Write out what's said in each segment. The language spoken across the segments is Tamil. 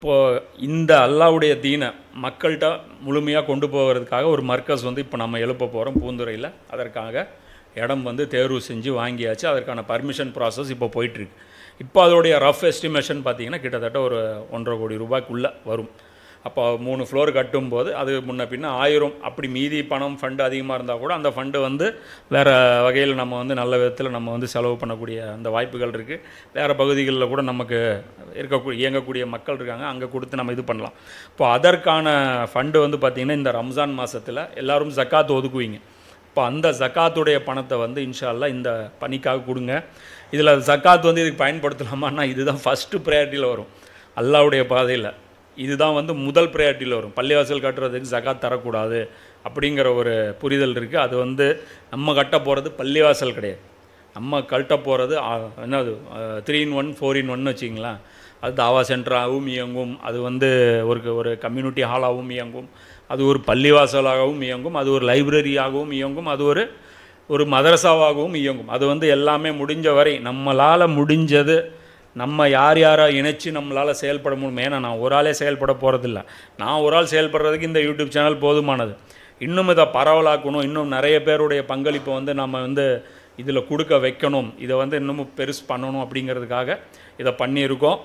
இப்போது இந்த அல்லாவுடைய தீனை மக்கள்கிட்ட முழுமையாக கொண்டு போகிறதுக்காக ஒரு மர்க்கஸ் இப்போ நம்ம எழுப்ப போகிறோம் பூந்துறையில். அதற்காக இடம் தேர்வு செஞ்சு வாங்கியாச்சு. அதற்கான பர்மிஷன் ப்ராசஸ் இப்போ போயிட்டுருக்கு. இப்போ அதோடைய ரஃப் எஸ்டிமேஷன் பார்த்திங்கன்னா கிட்டத்தட்ட ஒரு 1.5 கோடி ரூபாய்க்குள்ளே வரும். அப்போ 3 ஃப்ளோர் கட்டும்போது அது முன்ன பின்ன 1000 அப்படி மீதி பணம் ஃபண்டு அதிகமாக இருந்தால் கூட அந்த ஃபண்டு வேறு வகையில் நம்ம நல்ல விதத்தில் நம்ம செலவு பண்ணக்கூடிய அந்த வாய்ப்புகள் இருக்குது. வேறு பகுதிகளில் கூட நமக்கு இயங்கக்கூடிய மக்கள் இருக்காங்க, அங்கே கொடுத்து நம்ம இது பண்ணலாம். இப்போ அதற்கான ஃபண்டு பார்த்திங்கன்னா இந்த ரம்ஜான் மாதத்தில் எல்லோரும் ஜக்காத் ஒதுக்குவீங்க. இப்போ அந்த ஜக்காத்துடைய பணத்தை இன்ஷா அல்லாஹ் இந்த பணிக்காக கொடுங்க. இதில் ஜக்காத் இதுக்கு பயன்படுத்தலாமான்னா இதுதான் ஃபஸ்ட்டு ப்ரையாரிட்டியில் வரும். அல்லாவுடைய பாதையில் இதுதான் முதல் ப்ரையாரிட்டியில் வரும். பள்ளிவாசல் கட்டுறதுக்கு ஜகாத் தரக்கூடாது அப்படிங்கிற ஒரு புரிதல் இருக்குது. அது நம்ம கட்ட போகிறது பள்ளிவாசல் கிடையாது. நம்ம கட்ட போகிறது என்னது 3-in-1 4-in-1 வச்சிங்களேன். அது தாவா சென்டராகவும் இயங்கும், அது ஒரு கம்யூனிட்டி ஹாலாகவும் இயங்கும், அது ஒரு பள்ளிவாசலாகவும் இயங்கும், அது ஒரு லைப்ரரியாகவும் இயங்கும், அது ஒரு மதரசாவாகவும் இயங்கும். அது எல்லாமே முடிஞ்ச வரை நம்மளால் முடிஞ்சது நம்ம யார் யாரை இணைச்சி நம்மளால் செயல்பட முடியும். ஏன்னா நான் ஒரு ஆளே செயல்பட போகிறதில்ல. நான் ஒரு ஆள் செயல்படுறதுக்கு இந்த யூடியூப் சேனல் போதுமானது. இன்னும் இதை பரவலாக்கணும், இன்னும் நிறைய பேருடைய பங்களிப்பை நம்ம இதில் கொடுக்க வைக்கணும், இதை இன்னமும் பெருசு பண்ணணும் அப்படிங்கிறதுக்காக இதை பண்ணியிருக்கோம்.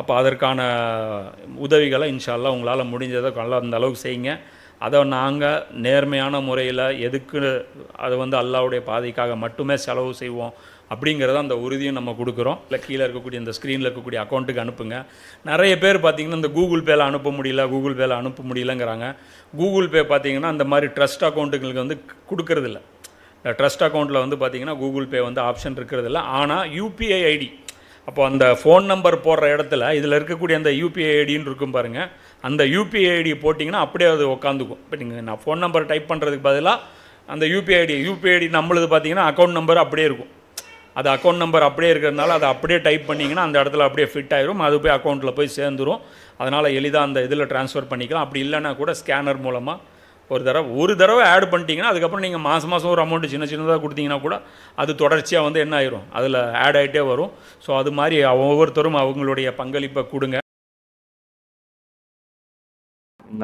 அப்போ அதற்கான உதவிகளை இன்ஷா அல்லாஹ் உங்களால் முடிஞ்சதை நல்லா அந்த அளவுக்கு செய்யுங்க. அதை நாங்கள் நேர்மையான முறையில் எதுக்கு அதை அல்லாஹ்வுடைய பாதைக்காக மட்டுமே செலவு செய்வோம் அப்படிங்கிறத அந்த உறுதியும் நம்ம கொடுக்குறோம். இல்லை கீழே இருக்கக்கூடிய இந்த ஸ்க்ரீனில் இருக்கக்கூடிய அக்கௌண்ட்டுக்கு அனுப்புங்க. நிறைய பேர் பார்த்திங்கன்னா இந்த கூகுள் பேயில் அனுப்ப முடியலங்கிறாங்க. கூகுள் பே பார்த்திங்கன்னா அந்த மாதிரி ட்ரஸ்ட் அக்கௌண்ட்டுங்களுக்கு கொடுக்கறதில்ல. ட்ரஸ்ட் அக்கௌண்ட்டில் பார்த்திங்கன்னா கூகுள் பே ஆப்ஷன் இருக்கிறதில்ல. ஆனால் யூபிஐ ஐடி, அப்போ அந்த ஃபோன் நம்பர் போடுற இடத்துல இதில் இருக்கக்கூடிய அந்த யூபிஐ ஐடின்னு இருக்கும் பாருங்கள். அந்த யூபிஐ ஐடி போட்டிங்கன்னா அப்படியே அது உட்காந்துக்கும். இப்போ நான் ஃபோன் நம்பர் டைப் பண்ணுறதுக்கு பதிலாக அந்த யூபிஐ ஐடி நம்மளுது பார்த்திங்கன்னா அக்கௌண்ட் நம்பர் அப்படியே இருக்கும். அது அக்கௌண்ட் நம்பர் அப்படியே இருக்கிறதுனால அதை அப்படியே டைப் பண்ணிங்கன்னா அந்த இடத்துல அப்படியே ஃபிட் ஆகிரும். அது போய் அக்கௌண்ட்டில் போய் சேர்ந்துடும். அதனால் எளிதாக அந்த இதில் ட்ரான்ஸ்ஃபர் பண்ணிக்கலாம். அப்படி இல்லைன்னா கூட ஸ்கேனர் மூலமாக ஒரு தடவை ஆட் பண்ணிட்டீங்கன்னா அதுக்கப்புறம் நீங்கள் மாதம் ஒரு அமௌண்ட்டு சின்னதாக கொடுத்தீங்கன்னா கூட அது தொடர்ச்சியாக என்ன ஆயிரும், அதில் ஆட் ஆகிட்டே வரும். ஸோ அது மாதிரி ஒவ்வொருத்தரும் அவங்களுடைய பங்களிப்பை கொடுங்க.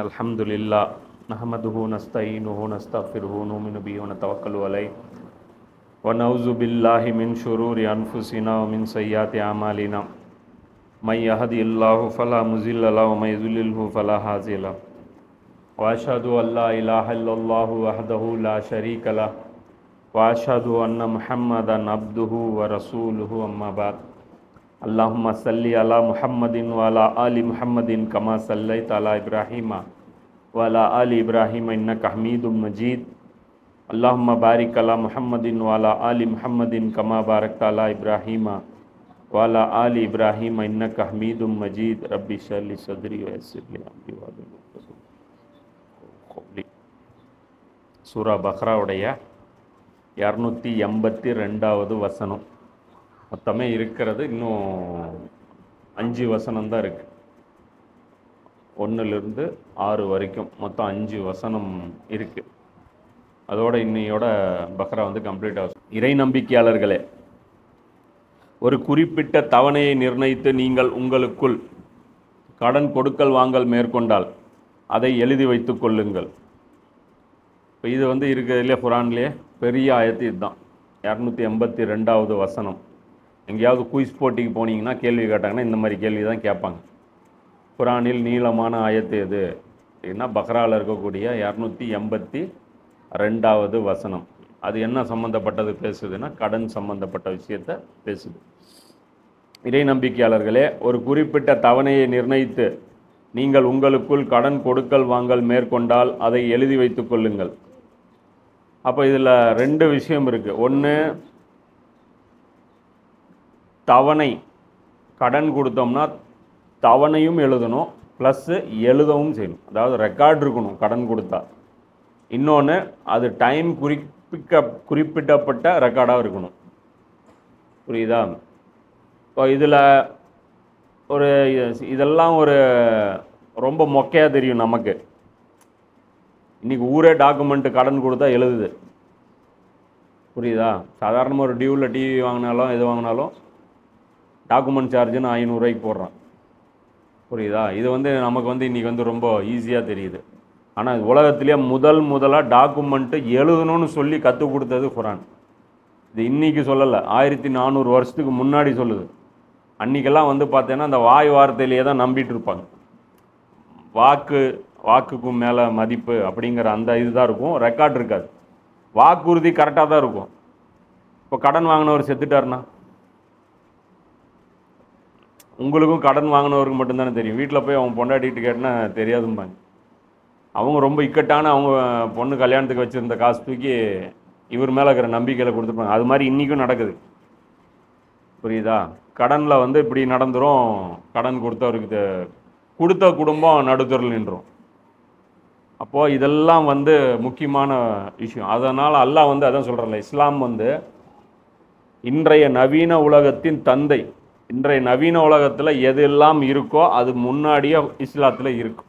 அல்ஹம்துலில்லாஹ் நஹ்மதுஹு நஸ்தஈனுஹு நஸ்தக்ஃபிருஹு நுமினு பிஹி வ நதவக்கலு அலைஹி வ நஊது பில்லாஹி மின் ஷுரூரி அன்ஃபுஸினா வ மின் ஸய்யிஆத்தி அமாலினா மை யஹ்திஹில்லாஹு ஃபலா முஸில்ல லஹு வ மை யுضلில்ஹு ஃபலா ஹாதிய லஹு வ அஷ்ஹது அல்லா இலாஹா இல்லல்லாஹு வஹ்தஹு லா ஷரீக லஹு வ அஷ்ஹது அன்ன முஹம்மதன் அப்துஹு வ ரசூலுஹு அம்மா பஅத். அல்லாஹும்ம ஸல்லி அலா முஹம்மதின் வ அலா ஆலி முஹம்மதின் கமா ஸல்லைத அலா இப்ராஹீம வ அலா ஆலி இப்ராஹீம இன்னக ஹமீதும் மஜீத். அல்லாஹும்ம பாரிக் அலா முஹம்மதின் வ அலா ஆலி முஹம்மதின் கமா பாரக்த அலா இப்ராஹீம வ அலா ஆலி இப்ராஹீம இன்னக ஹமீதும் மஜீத். ரப்பி ஷ்ரஹ் லி ஸத்ரி வ யஸ்ஸிர் லி அம்ரி வஹ்லுல் உக்ததம் மின் லிஸானி. சூரா பக்ராவுடைய 282வது வசனம். மொத்தமே இருக்கிறது இன்னும் 5 வசனம் தான் இருக்குது. 1லிருந்து 6 வரைக்கும் மொத்தம் 5 வசனம் இருக்குது. அதோட இன்னையோட பக்ரா கம்ப்ளீட் ஆகும். இறை நம்பிக்கையாளர்களே, ஒரு குறிப்பிட்ட தவணையை நிர்ணயித்து நீங்கள் உங்களுக்குள் கடன் கொடுக்கல் வாங்கல் மேற்கொண்டால் அதை எழுதி வைத்து கொள்ளுங்கள். இப்போ இது இருக்கிறதுலே குரான்லேயே பெரிய ஆயத்து இதுதான். 282வது வசனம். எங்கேயாவது குயிஸ் போட்டிக்கு போனீங்கன்னா கேள்வி கேட்டாங்கன்னா இந்த மாதிரி கேள்வி தான் கேட்பாங்க. குரானில் நீளமான ஆயத்து எது அப்படின்னா பக்ராவில் இருக்கக்கூடிய 282வது வசனம். அது என்ன சம்மந்தப்பட்டது பேசுதுன்னா கடன் சம்மந்தப்பட்ட விஷயத்தை பேசுது. இறை நம்பிக்கையாளர்களே, ஒரு குறிப்பிட்ட தவணையை நிர்ணயித்து நீங்கள் உங்களுக்குள் கடன் கொடுக்கல் வாங்கல் மேற்கொண்டால் அதை எழுதி வைத்து கொள்ளுங்கள். அப்போ இதில் 2 விஷயம் இருக்குது. ஒன்று, தவணை கடன் கொடுத்தோம்னா தவணையும் எழுதணும், ப்ளஸ்ஸு எழுதவும் செய்யணும். அதாவது ரெக்கார்டு இருக்கணும் கடன் கொடுத்தா. இன்னொன்று, அது டைம் குறிப்பிட்டப்பட்ட ரெக்கார்டாக இருக்கணும். புரியுதா? இப்போ இதில் இதெல்லாம் ரொம்ப மொக்கையாக தெரியும் நமக்கு. இன்றைக்கி ஊரே டாக்குமெண்ட்டு கடன் கொடுத்தா எழுதுது. புரியுதா? சாதாரணமாக ஒரு டியூவில் டிவி வாங்கினாலும் எது வாங்கினாலும் டாக்குமெண்ட் சார்ஜுன்னு 500 ரூபாய்க்கு போடுறான். புரியுதா? இது வந்து நமக்கு வந்து இன்றைக்கி வந்து ரொம்ப ஈஸியாக தெரியுது. ஆனால் உலகத்திலேயே முதலாக டாக்குமெண்ட்டு எழுதணும்னு சொல்லி கற்றுக் கொடுத்தது குரான். இது இன்றைக்கி சொல்லலை, 1400 வருஷத்துக்கு முன்னாடி சொல்லுது. அன்றைக்கெல்லாம் வந்து பார்த்தீங்கன்னா அந்த வாய் வார்த்தையிலேயே தான் நம்பிட்டு இருப்பாங்க. வாக்குக்கும் மேலே மதிப்பு அப்படிங்கிற அந்த இதுதான் இருக்கும், ரெக்கார்ட் இருக்காது. வாக்குறுதி கரெக்டாக தான் இருக்கும். இப்போ கடன் வாங்கினவர் செத்துட்டாருன்னா உங்களுக்கும் கடன் வாங்கினவருக்கு மட்டும்தானே தெரியும். வீட்டில் போய் அவங்க பொண்டாட்டிகிட்டு கேட்டினா தெரியாதும்பாங்க. அவங்க ரொம்ப இக்கட்டான அவங்க பொண்ணு கல்யாணத்துக்கு வச்சுருந்த காசு தூக்கி இவர் மேலே இருக்கிற நம்பிக்கையில் கொடுத்துருப்பாங்க. அது மாதிரி இன்றைக்கும் நடக்குது. புரியுதா? கடனில் வந்து இப்படி நடந்துரும். கடன் கொடுத்தவருக்கு கொடுத்த குடும்பம் நடுத்தரில் நின்றோம். அப்போது இதெல்லாம் வந்து முக்கியமான விஷயம். அதனால் அல்லாஹ் வந்து அதான் சொல்கிறல, இஸ்லாம் வந்து இன்றைய நவீன உலகத்தின் தந்தை. இன்றைய நவீன உலகத்தில் எதெல்லாம் இருக்கோ அது முன்னாடியே இஸ்லாத்தில் இருக்கும்.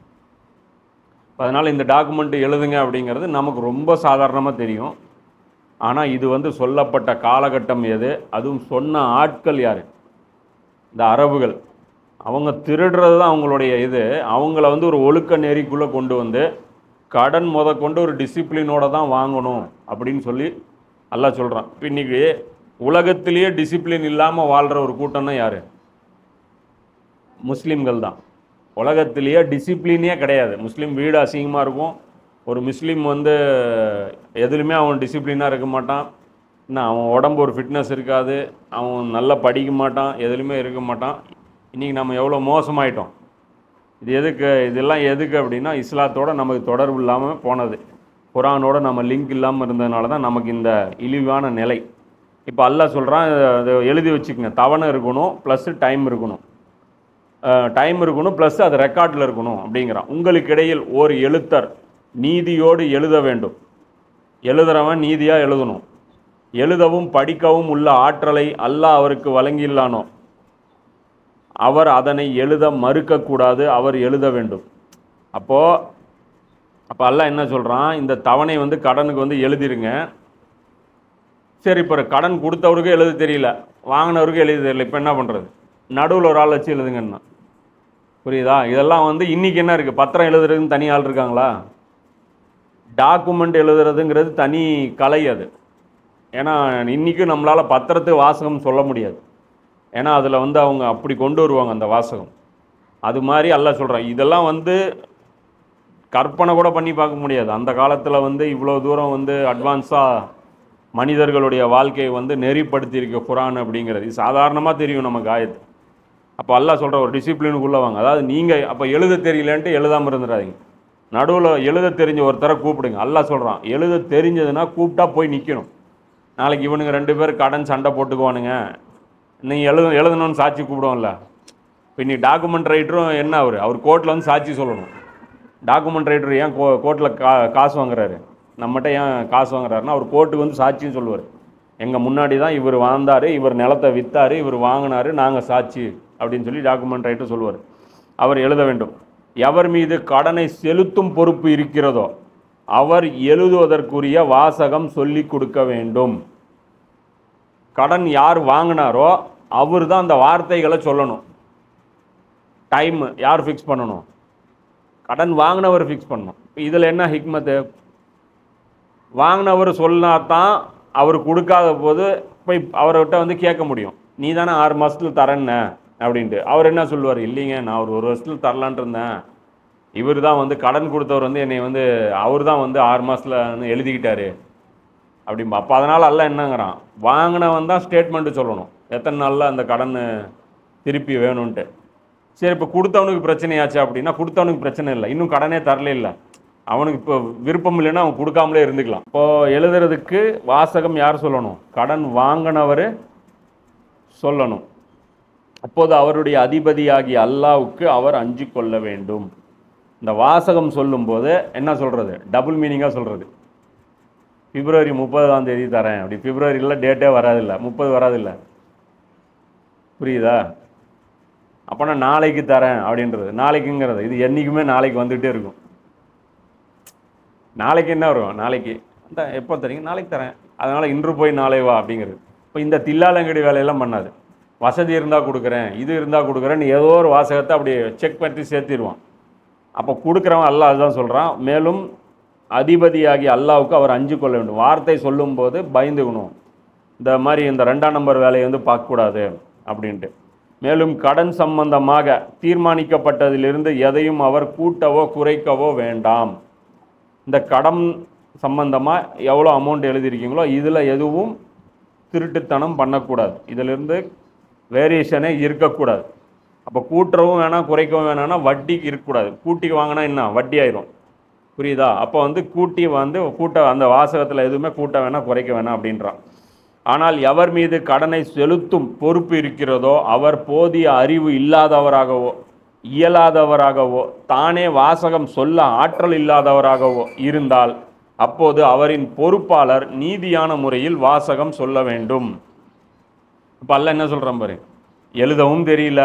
அதனால் இந்த டாக்குமெண்ட் எழுதுங்க அப்படிங்கிறது நமக்கு ரொம்ப சாதாரணமாக தெரியும். ஆனால் இது வந்து சொல்லப்பட்ட காலகட்டம் எது, அதுவும் சொன்ன ஆட்கள் யார்? இந்த அரபுகள். அவங்க திருடுறது தான் அவங்களுடைய இது. அவங்கள வந்து ஒரு ஒழுக்க நெறிக்குள்ளே கொண்டு வந்து கடன் கொண்டு ஒரு டிசிப்ளினோட தான் வாங்கணும் அப்படின்னு சொல்லி அல்லாஹ் சொல்கிறான். இப்போ இன்றைக்கி உலகத்திலேயே டிசிப்ளின் இல்லாமல் வாழ்கிற ஒரு கூட்டம் தான் யார்? முஸ்லீம்கள் தான். உலகத்திலேயே டிசிப்ளினே கிடையாது. முஸ்லீம் வீடு அசிங்கமாக இருக்கும். ஒரு முஸ்லீம் வந்து எதுலையுமே அவன் டிசிப்ளினாக இருக்க மாட்டான். இன்னும் அவன் உடம்பு ஒரு ஃபிட்னஸ் இருக்காது. அவன் நல்லா படிக்க மாட்டான், எதுலையுமே இருக்க மாட்டான். இன்றைக்கி நம்ம எவ்வளோ மோசமாயிட்டோம். இதெல்லாம் எதுக்கு அப்படின்னா இஸ்லாத்தோட நமக்கு தொடர்பு இல்லாமல் போனது, குரானோட நம்ம லிங்க் இல்லாமல் இருந்ததுனால தான் நமக்கு இந்த இழிவான நிலை. இப்போ அல்லாஹ் சொல்கிறான், அதை எழுதி வச்சுக்கோங்க. தவணை இருக்கணும், ப்ளஸ் டைம் இருக்கணும். ப்ளஸ் அது ரெக்கார்டில் இருக்கணும் அப்படிங்கிறான். உங்களுக்கு இடையில் ஓர் எழுத்தர் நீதியோடு எழுத வேண்டும். எழுதுறவன் நீதியாக எழுதணும். எழுதவும் படிக்கவும் உள்ள ஆற்றலை அல்லாஹ் அவருக்கு வழங்கியுள்ளானோ அவர் அதனை எழுத மறுக்கக்கூடாது, அவர் எழுத வேண்டும். அப்போ அல்லாஹ் என்ன சொல்கிறான், இந்த தவணை வந்து கடனுக்கு வந்து எழுதிருங்க. சரி, இப்போ கடன் கொடுத்தவருக்கு எழுத தெரியல, வாங்கினவருக்கு எழுத தெரியல, இப்போ என்ன பண்ணுறது? நடுவில் ஒரு ஆள் வச்சு எழுதுங்கன்னா. புரியுதா? இதெல்லாம் வந்து இன்றைக்கி என்ன இருக்குது, பத்திரம் எழுதுறதுன்னு தனி ஆள் இருக்காங்களா? டாக்குமெண்ட் எழுதுறதுங்கிறது தனி கலை அது. ஏன்னா இன்றைக்கும் நம்மளால் பத்திரத்துக்கு வாசகம் சொல்ல முடியாது. ஏன்னா அதில் வந்து அவங்க அப்படி கொண்டு வருவாங்க அந்த வாசகம். அது மாதிரி அல்லாஹ் சொல்கிறான், இதெல்லாம் வந்து கற்பனை கூட பண்ணி பார்க்க முடியாது. அந்த காலத்தில் வந்து இவ்வளோ தூரம் வந்து அட்வான்ஸாக மனிதர்களுடைய வாழ்க்கையை வந்து நெறிப்படுத்தியிருக்க குரான் அப்படிங்கிறது இது சாதாரணமாக தெரியும் நமக்கு ஆயத்து. அப்போ அல்லாஹ் சொல்கிற ஒரு டிசிப்ளினுக்குள்ளே வாங்க. அதாவது நீங்கள் அப்போ எழுத தெரியலன்ட்டு எழுதாமல் இருந்துடாதீங்க. நடுவில் எழுத தெரிஞ்ச ஒருத்தரை கூப்பிடுங்க. அல்லாஹ் சொல்கிறான், எழுத தெரிஞ்சதுன்னா கூப்பிட்டா போய் நிற்கணும். நாளைக்கு இவனுங்க 2 பேர் கடன் சண்டை போட்டுக்குவானுங்க, நீங்கள் எழுதணும்னு சாட்சி கூப்பிடுவோம்ல. இப்போ இன்றைக்கி டாக்குமெண்ட் ரைட்டரும் என்ன, அவர் கோர்ட்டில் வந்து சாட்சி சொல்லணும். டாக்குமெண்ட் ரைட்டர் ஏன் கோர்ட்டில் காசு வாங்குறாரு? நம்மகிட்ட ஏன் காசு வாங்குறாருன்னா அவர் கோர்ட்டுக்கு வந்து சாட்சின்னு சொல்லுவார். எங்கள் முன்னாடி தான் இவர் வாழ்ந்தார், இவர் நிலத்தை விற்றார், இவர் வாங்கினார், நாங்கள் சாட்சி அப்படின்னு சொல்லி டாக்குமெண்ட் ரைட்டர் சொல்லுவார். அவர் எழுத வேண்டும். எவர் மீது கடனை செலுத்தும் பொறுப்பு இருக்கிறதோ அவர் எழுதுவதற்குரிய வாசகம் சொல்லி கொடுக்க வேண்டும். கடன் யார் வாங்கினாரோ அவர் தான் அந்த வார்த்தைகளை சொல்லணும். டைம் யார் ஃபிக்ஸ் பண்ணணும்? கடன் வாங்கினவர் ஃபிக்ஸ் பண்ணணும். இதில் என்ன ஹிக்மத்து? வாங்கினவர் சொன்னாதான் அவர் கொடுக்காத போது போய் அவர்கிட்ட வந்து கேட்க முடியும், நீ தானே 6 மாதத்தில் தரேன்ன அப்படின்ட்டு. அவர் என்ன சொல்லுவார், இல்லைங்க நான் ஒரு வருஷத்தில் தரலான்ட்டு இருந்தேன், இவர் தான் வந்து கடன் கொடுத்தவர் வந்து என்னை வந்து அவர் தான் வந்து 6 மாதத்தில் எழுதிக்கிட்டாரு அப்படிம்பா. அப்போ அதனால் எல்லாம் என்னங்கிறான், வாங்கினவன் தான் ஸ்டேட்மெண்ட்டு சொல்லணும் எத்தனை நாளில் அந்த கடன் திருப்பி வேணும்ன்ட்டு. சரி, இப்போ கொடுத்தவனுக்கு பிரச்சனையாச்சு அப்படின்னா கொடுத்தவனுக்கு பிரச்சனை இல்லை, இன்னும் கடனே தரல இல்லை, அவனுக்கு இப்போ விருப்பம் இல்லைன்னா அவன் கொடுக்காமலே இருந்துக்கலாம். இப்போது எழுதுறதுக்கு வாசகம் யார் சொல்லணும்? கடன் வாங்கினவர் சொல்லணும். அப்போது அவருடைய அதிபதியாகிய அல்லாஹ்வுக்கு அவர் அஞ்சு கொள்ள வேண்டும். இந்த வாசகம் சொல்லும்போது என்ன சொல்கிறது, டபுள் மீனிங்காக சொல்கிறது. பிப்ரவரி 30 தரேன் அப்படி, பிப்ரவரியில் டேட்டே வராதில்லை, 30 வராதில்லை, புரியுதா? அப்போனா நாளைக்கு தரேன் அப்படின்றது, நாளைக்குங்கிறது இது என்றைக்குமே நாளைக்கு வந்துகிட்டே இருக்கும். நாளைக்கு என்ன வரும், நாளைக்கு அந்த எப்போ தரீங்க, நாளைக்கு தரேன், அதனால் இன்று போய் நாளை வா அப்படிங்கிறது. இப்போ இந்த தில்லாலங்கடி வேலையெல்லாம் பண்ணாது. வசதி இருந்தால் கொடுக்குறேன், இது இருந்தால் கொடுக்குறேன்னு ஏதோ ஒரு வாசகத்தை அப்படி செக் பண்ணி சேர்த்திடுவான். அப்போ கொடுக்குறவன் அல்லாஹ் அதுதான் சொல்கிறான். மேலும் அதிபதியாகி அல்லாஹ்வுக்கு அவர் அஞ்சு கொள்ள வேண்டும். வார்த்தை சொல்லும்போது பயந்துக்கணும். இந்த மாதிரி இந்த 2ஆம் நம்பர் வேலையை வந்து பார்க்கக்கூடாது அப்படின்ட்டு. மேலும் கடன் சம்பந்தமாக தீர்மானிக்கப்பட்டதிலிருந்து எதையும் அவர் கூட்டவோ குறைக்கவோ வேண்டாம். இந்த கடன் சம்பந்தமாக எவ்வளோ அமௌண்ட் எழுதியிருக்கீங்களோ இதில் எதுவும் திருட்டுத்தனம் பண்ணக்கூடாது. இதிலிருந்து வேரியேஷனே இருக்கக்கூடாது. அப்போ கூட்டுறவும் வேணாம் குறைக்கவும் வேணாம்னா வட்டிக்கு இருக்கக்கூடாது. கூட்டி வாங்கினா என்ன வட்டி ஆயிரும், புரியுதா? அப்போ வந்து கூட்டி வந்து கூட்ட அந்த வாசகத்தில் எதுவுமே கூட்ட வேணாம் குறைக்க வேணாம் அப்படின்றான். ஆனால் எவர் மீது கடனை செலுத்தும் பொறுப்பு இருக்கிறதோ அவர் போதிய அறிவு இல்லாதவராகவோ இயலாதவராகவோ தானே வாசகம் சொல்ல ஆற்றல் இல்லாதவராகவோ இருந்தால் அப்போது அவரின் பொறுப்பாளர் நீதியான முறையில் வாசகம் சொல்ல வேண்டும். இப்போ அல்ல என்ன சொல்கிறேன் பாரு, எழுதவும் தெரியல,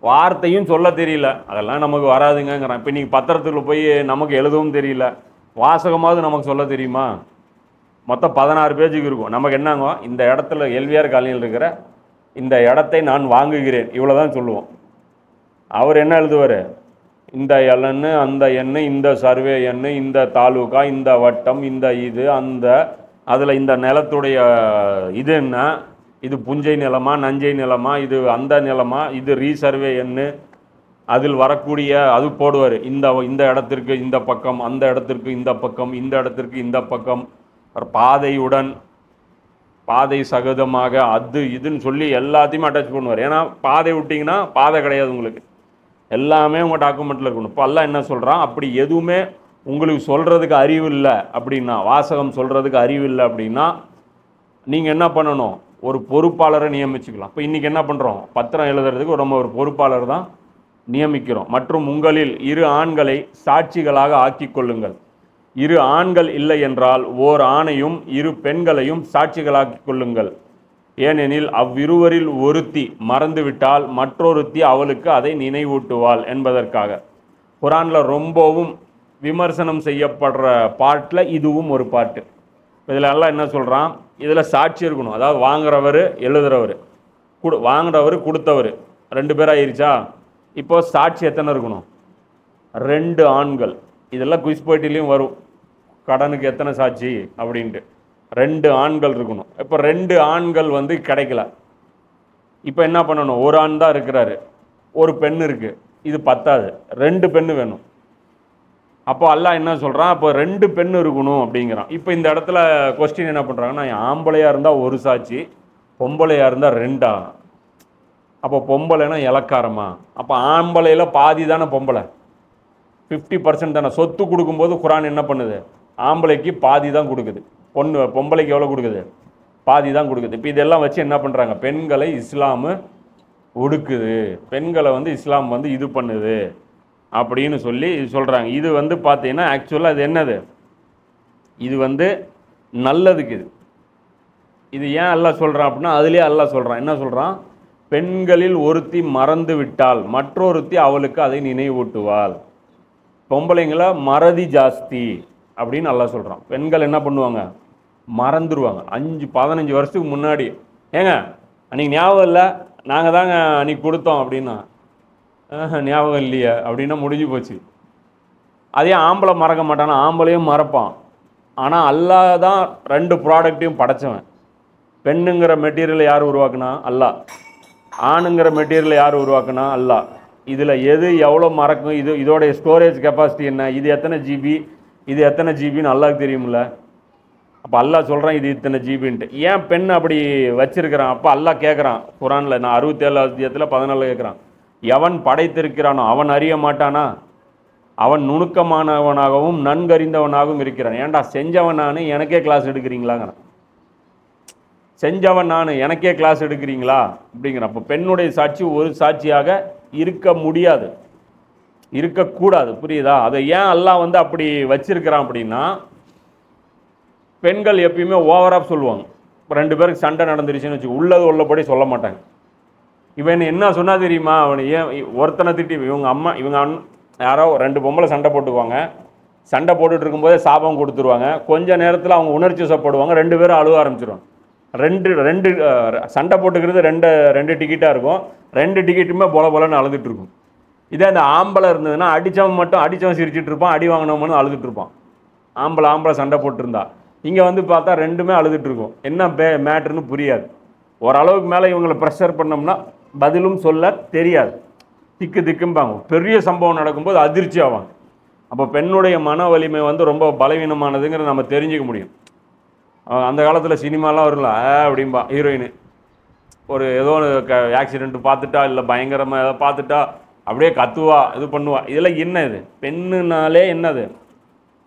வார்த்தையும் சொல்ல தெரியல, அதெல்லாம் நமக்கு வராதுங்கிறான். இப்போ நீங்கள் பத்திரத்தில் போய் நமக்கு எழுதவும் தெரியல, வாசகமாவது நமக்கு சொல்ல தெரியுமா? மொத்தம் 16 பேஜுக்கு இருக்கும். நமக்கு என்னங்கோ, இந்த இடத்துல எல்விஆர் காலனியில் இருக்கிற இந்த இடத்தை நான் வாங்குகிறேன், இவ்வளோ தான் சொல்லுவோம். அவர் என்ன எழுதுவார், இந்த எண்ணு அந்த எண்ணு இந்த சர்வே எண்ணு இந்த தாலுகா இந்த வட்டம் இந்த இது அந்த அதில் இந்த நிலத்துடைய இது என்ன, இது புஞ்சை நிலமா நஞ்சை நிலமா இது அந்த நிலமா இது ரீசர்வே எண்ணு அதில் வரக்கூடிய அது போடுவார். இந்த இடத்திற்கு இந்த பக்கம் அந்த இடத்திற்கு இந்த பக்கம் இந்த இடத்திற்கு இந்த பக்கம் பாதையுடன் பாதை சகதமாக அது இதுன்னு சொல்லி எல்லாத்தையுமே அட்டாச் பண்ணுவார். ஏன்னா பாதை விட்டிங்கன்னா பாதை கிடையாது, உங்களுக்கு எல்லாமே உங்கள் டாக்குமெண்ட்டில் இருக்கணும். இப்போ எல்லாம் என்ன சொல்கிறான், அப்படி எதுவுமே உங்களுக்கு சொல்கிறதுக்கு அறிவு இல்லை அப்படின்னா, வாசகம் சொல்கிறதுக்கு அறிவு இல்லை அப்படின்னா நீங்கள் என்ன பண்ணணும், ஒரு பொறுப்பாளரை நியமிச்சுக்கலாம். இப்போ இன்றைக்கி என்ன பண்ணுறோம், பத்திரம் எழுதுறதுக்கு நம்ம ஒரு பொறுப்பாளர் தான் நியமிக்கிறோம். மற்றும் உங்களில் 2 ஆண்களை சாட்சிகளாக ஆக்கி கொள்ளுங்கள். 2 ஆண்கள் இல்லை என்றால் ஓர் ஆணையும் 2 பெண்களையும் சாட்சிகளாக்கி கொள்ளுங்கள். ஏனெனில் அவ்விருவரில் ஒருத்தி மறந்துவிட்டால் மற்றொருத்தி அவளுக்கு அதை நினைவூட்டுவாள் என்பதற்காக. குரானில் ரொம்பவும் விமர்சனம் செய்யப்படுற பாட்டில் இதுவும் ஒரு பாட்டு. இதில் எல்லாம் என்ன சொல்கிறான், இதில் சாட்சி இருக்கணும். அதாவது வாங்குறவர் எழுதுகிறவர் வாங்குறவர் கொடுத்தவர் 2 பேர் ஆயிருச்சா. இப்போ சாட்சி எத்தனை இருக்கணும், 2 ஆண்கள். இதெல்லாம் குயிஸ் போட்டிலையும் வரும், கடனுக்கு எத்தனை சாட்சி அப்படின்ட்டு. 2 ஆண்கள் இருக்கணும். இப்போ 2 ஆண்கள் வந்து கிடைக்கல. இப்போ என்ன பண்ணணும், ஒரு ஆண் தான் இருக்கிறாரு, ஒரு பெண் இருக்குது, இது பத்தாது, 2 பெண்ணு வேணும். அப்போ அல்லாஹ் என்ன சொல்கிறான், அப்போ 2 பெண் இருக்கணும் அப்படிங்கிறான். இப்போ இந்த இடத்துல கொஸ்டின் என்ன பண்ணுறாங்கன்னா, ஆம்பளையாக இருந்தால் ஒரு சாட்சி, பொம்பளையாக இருந்தால் 2ஆ? அப்போ பொம்பளைனா இலக்காரமா? அப்போ ஆம்பளையில் பாதி தானே பொம்பளை, 50% தானே. சொத்து கொடுக்கும்போது குரான் என்ன பண்ணுது, ஆம்பளைக்கு பாதி தான் கொடுக்குது, பொம்பளைக்கு எவ்வளோ கொடுக்குது, பாதி தான் கொடுக்குது. இப்போ இதெல்லாம் வச்சு என்ன பண்ணுறாங்க, பெண்களை இஸ்லாமு ஒடுக்குது, பெண்களை வந்து இஸ்லாம் வந்து இது பண்ணுது அப்படின்னு சொல்லி சொல்கிறாங்க. இது வந்து பார்த்தீங்கன்னா ஆக்சுவலாக இது என்னது, இது வந்து நல்லதுக்கு. இது ஏன் அல்லாஹ் சொல்கிறான் அப்படின்னா, அதுலேயே அல்லாஹ் சொல்கிறான், என்ன சொல்கிறான், பெண்களில் ஒருத்தி மறந்து விட்டால் மற்றொருத்தி அவளுக்கு அதை நினைவூட்டுவாள். பொம்பளைங்களை மறதி ஜாஸ்தி அப்படின்னு அல்லாஹ் சொல்கிறான். பெண்கள் என்ன பண்ணுவாங்க, மறந்துடுவாங்க. 5-15 வருஷத்துக்கு முன்னாடி, ஏங்க அன்றைக்கி ஞாபகம் இல்லை, நாங்கள் தாங்க அன்றைக்கி கொடுத்தோம் அப்படின்னா, ஞாபகம் இல்லையே அப்படின்னா முடிஞ்சு போச்சு. அதே ஆம்பளை மறக்க மாட்டானா, ஆம்பளையும் மறப்பான். ஆனால் அல்லாஹ் தான் 2 ப்ராடக்டையும் படைச்சவன். பெண்ணுங்கிற மெட்டீரியலை யார் உருவாக்குனா, அல்லாஹ். ஆணுங்கிற மெட்டீரியலை யார் உருவாக்குனா, அல்லாஹ். இதில் எது எவ்வளோ மறக்கும், இதோடைய ஸ்டோரேஜ் கெப்பாசிட்டி என்ன, இது எத்தனை ஜிபி, இது எத்தனை ஜிபின்னு அல்லாஹ்க்கு தெரியுமில்ல. அப்போ அல்லாஹ் சொல்கிறான் இது இத்தனை ஜிபின்ட்டு. ஏன் பெண் அப்படி வச்சிருக்கிறான்? அப்போ அல்லாஹ் கேட்குறான் குரானில், நான் 67 அத்தியாயத்தில் 14 கேட்குறான், எவன் படைத்திருக்கிறானோ அவன் அறிய மாட்டானா, அவன் நுணுக்கமானவனாகவும் நன்கறிந்தவனாகவும் இருக்கிறான். ஏன்டா செஞ்சவன் நான், எனக்கே கிளாஸ் எடுக்கிறீங்களாங்கிறான். செஞ்சவன் நான், எனக்கே கிளாஸ் எடுக்கிறீங்களா அப்படிங்கிறான். அப்போ பெண்ணுடைய சாட்சி ஒரு சாட்சியாக இருக்க முடியாது, இருக்கக்கூடாது, புரியுதா? அதை ஏன் அல்லாஹ் வந்து அப்படி வச்சிருக்கிறான் அப்படின்னா, பெண்கள் எப்பயுமே ஓவராக சொல்லுவாங்க. இப்போ 2 பேருக்கு சண்டை நடந்துருச்சுன்னு வச்சு உள்ளது உள்ளபடி சொல்ல மாட்டாங்க. இவன் என்ன சொன்னால் தெரியுமா, அவனை ஏன் ஒருத்தனை திட்டி, இவங்க அம்மா இவங்க யாரோ 2 பொம்பளை சண்டை போட்டுக்குவாங்க, சண்டை போட்டுட்டு இருக்கும்போதே சாபம் கொடுத்துருவாங்க. கொஞ்ச நேரத்தில் அவங்க உணர்ச்சி வசப்படுவாங்க, 2 பேரும் அழுவ ஆரம்பிச்சிடுவாங்க. ரெண்டு ரெண்டு சண்டை போட்டுக்கிறது ரெண்டு டிக்கெட்டாக இருக்கும். 2 டிக்கெட்டுமே போலன்னு அழுதுட்டு இருக்கும். இதே அந்த ஆம்பளை இருந்ததுன்னா அடித்தவன் சிரிச்சிட்டு இருப்பான், அடி வாங்கினவனு அழுதுட்டு இருப்பான். ஆம்பளை சண்டை போட்டுருந்தா. இங்கே வந்து பார்த்தா ரெண்டுமே அழுதுட்டு இருக்கும். என்ன மேட்ருன்னு புரியாது. ஓரளவுக்கு மேலே இவங்களை ப்ரெஷர் பண்ணோம்னா பதிலும் சொல்ல தெரியாது, திக்கும்பாங்க. பெரிய சம்பவம் நடக்கும்போது அதிர்ச்சி ஆவாங்க. அப்போ பெண்ணுடைய மன வலிமை வந்து ரொம்ப பலவீனமானதுங்கிறத நம்ம தெரிஞ்சுக்க முடியும். அந்த காலத்தில் சினிமாலாம் வரல அப்படின்பா ஹீரோயின், ஒரு ஏதோ ஆக்சிடென்ட் பார்த்துட்டா இல்லை பயங்கரமாக ஏதோ பார்த்துட்டா அப்படியே கத்துவா, இது பண்ணுவா. இதெல்லாம் என்ன இது? பெண்ணுனாலே என்னது?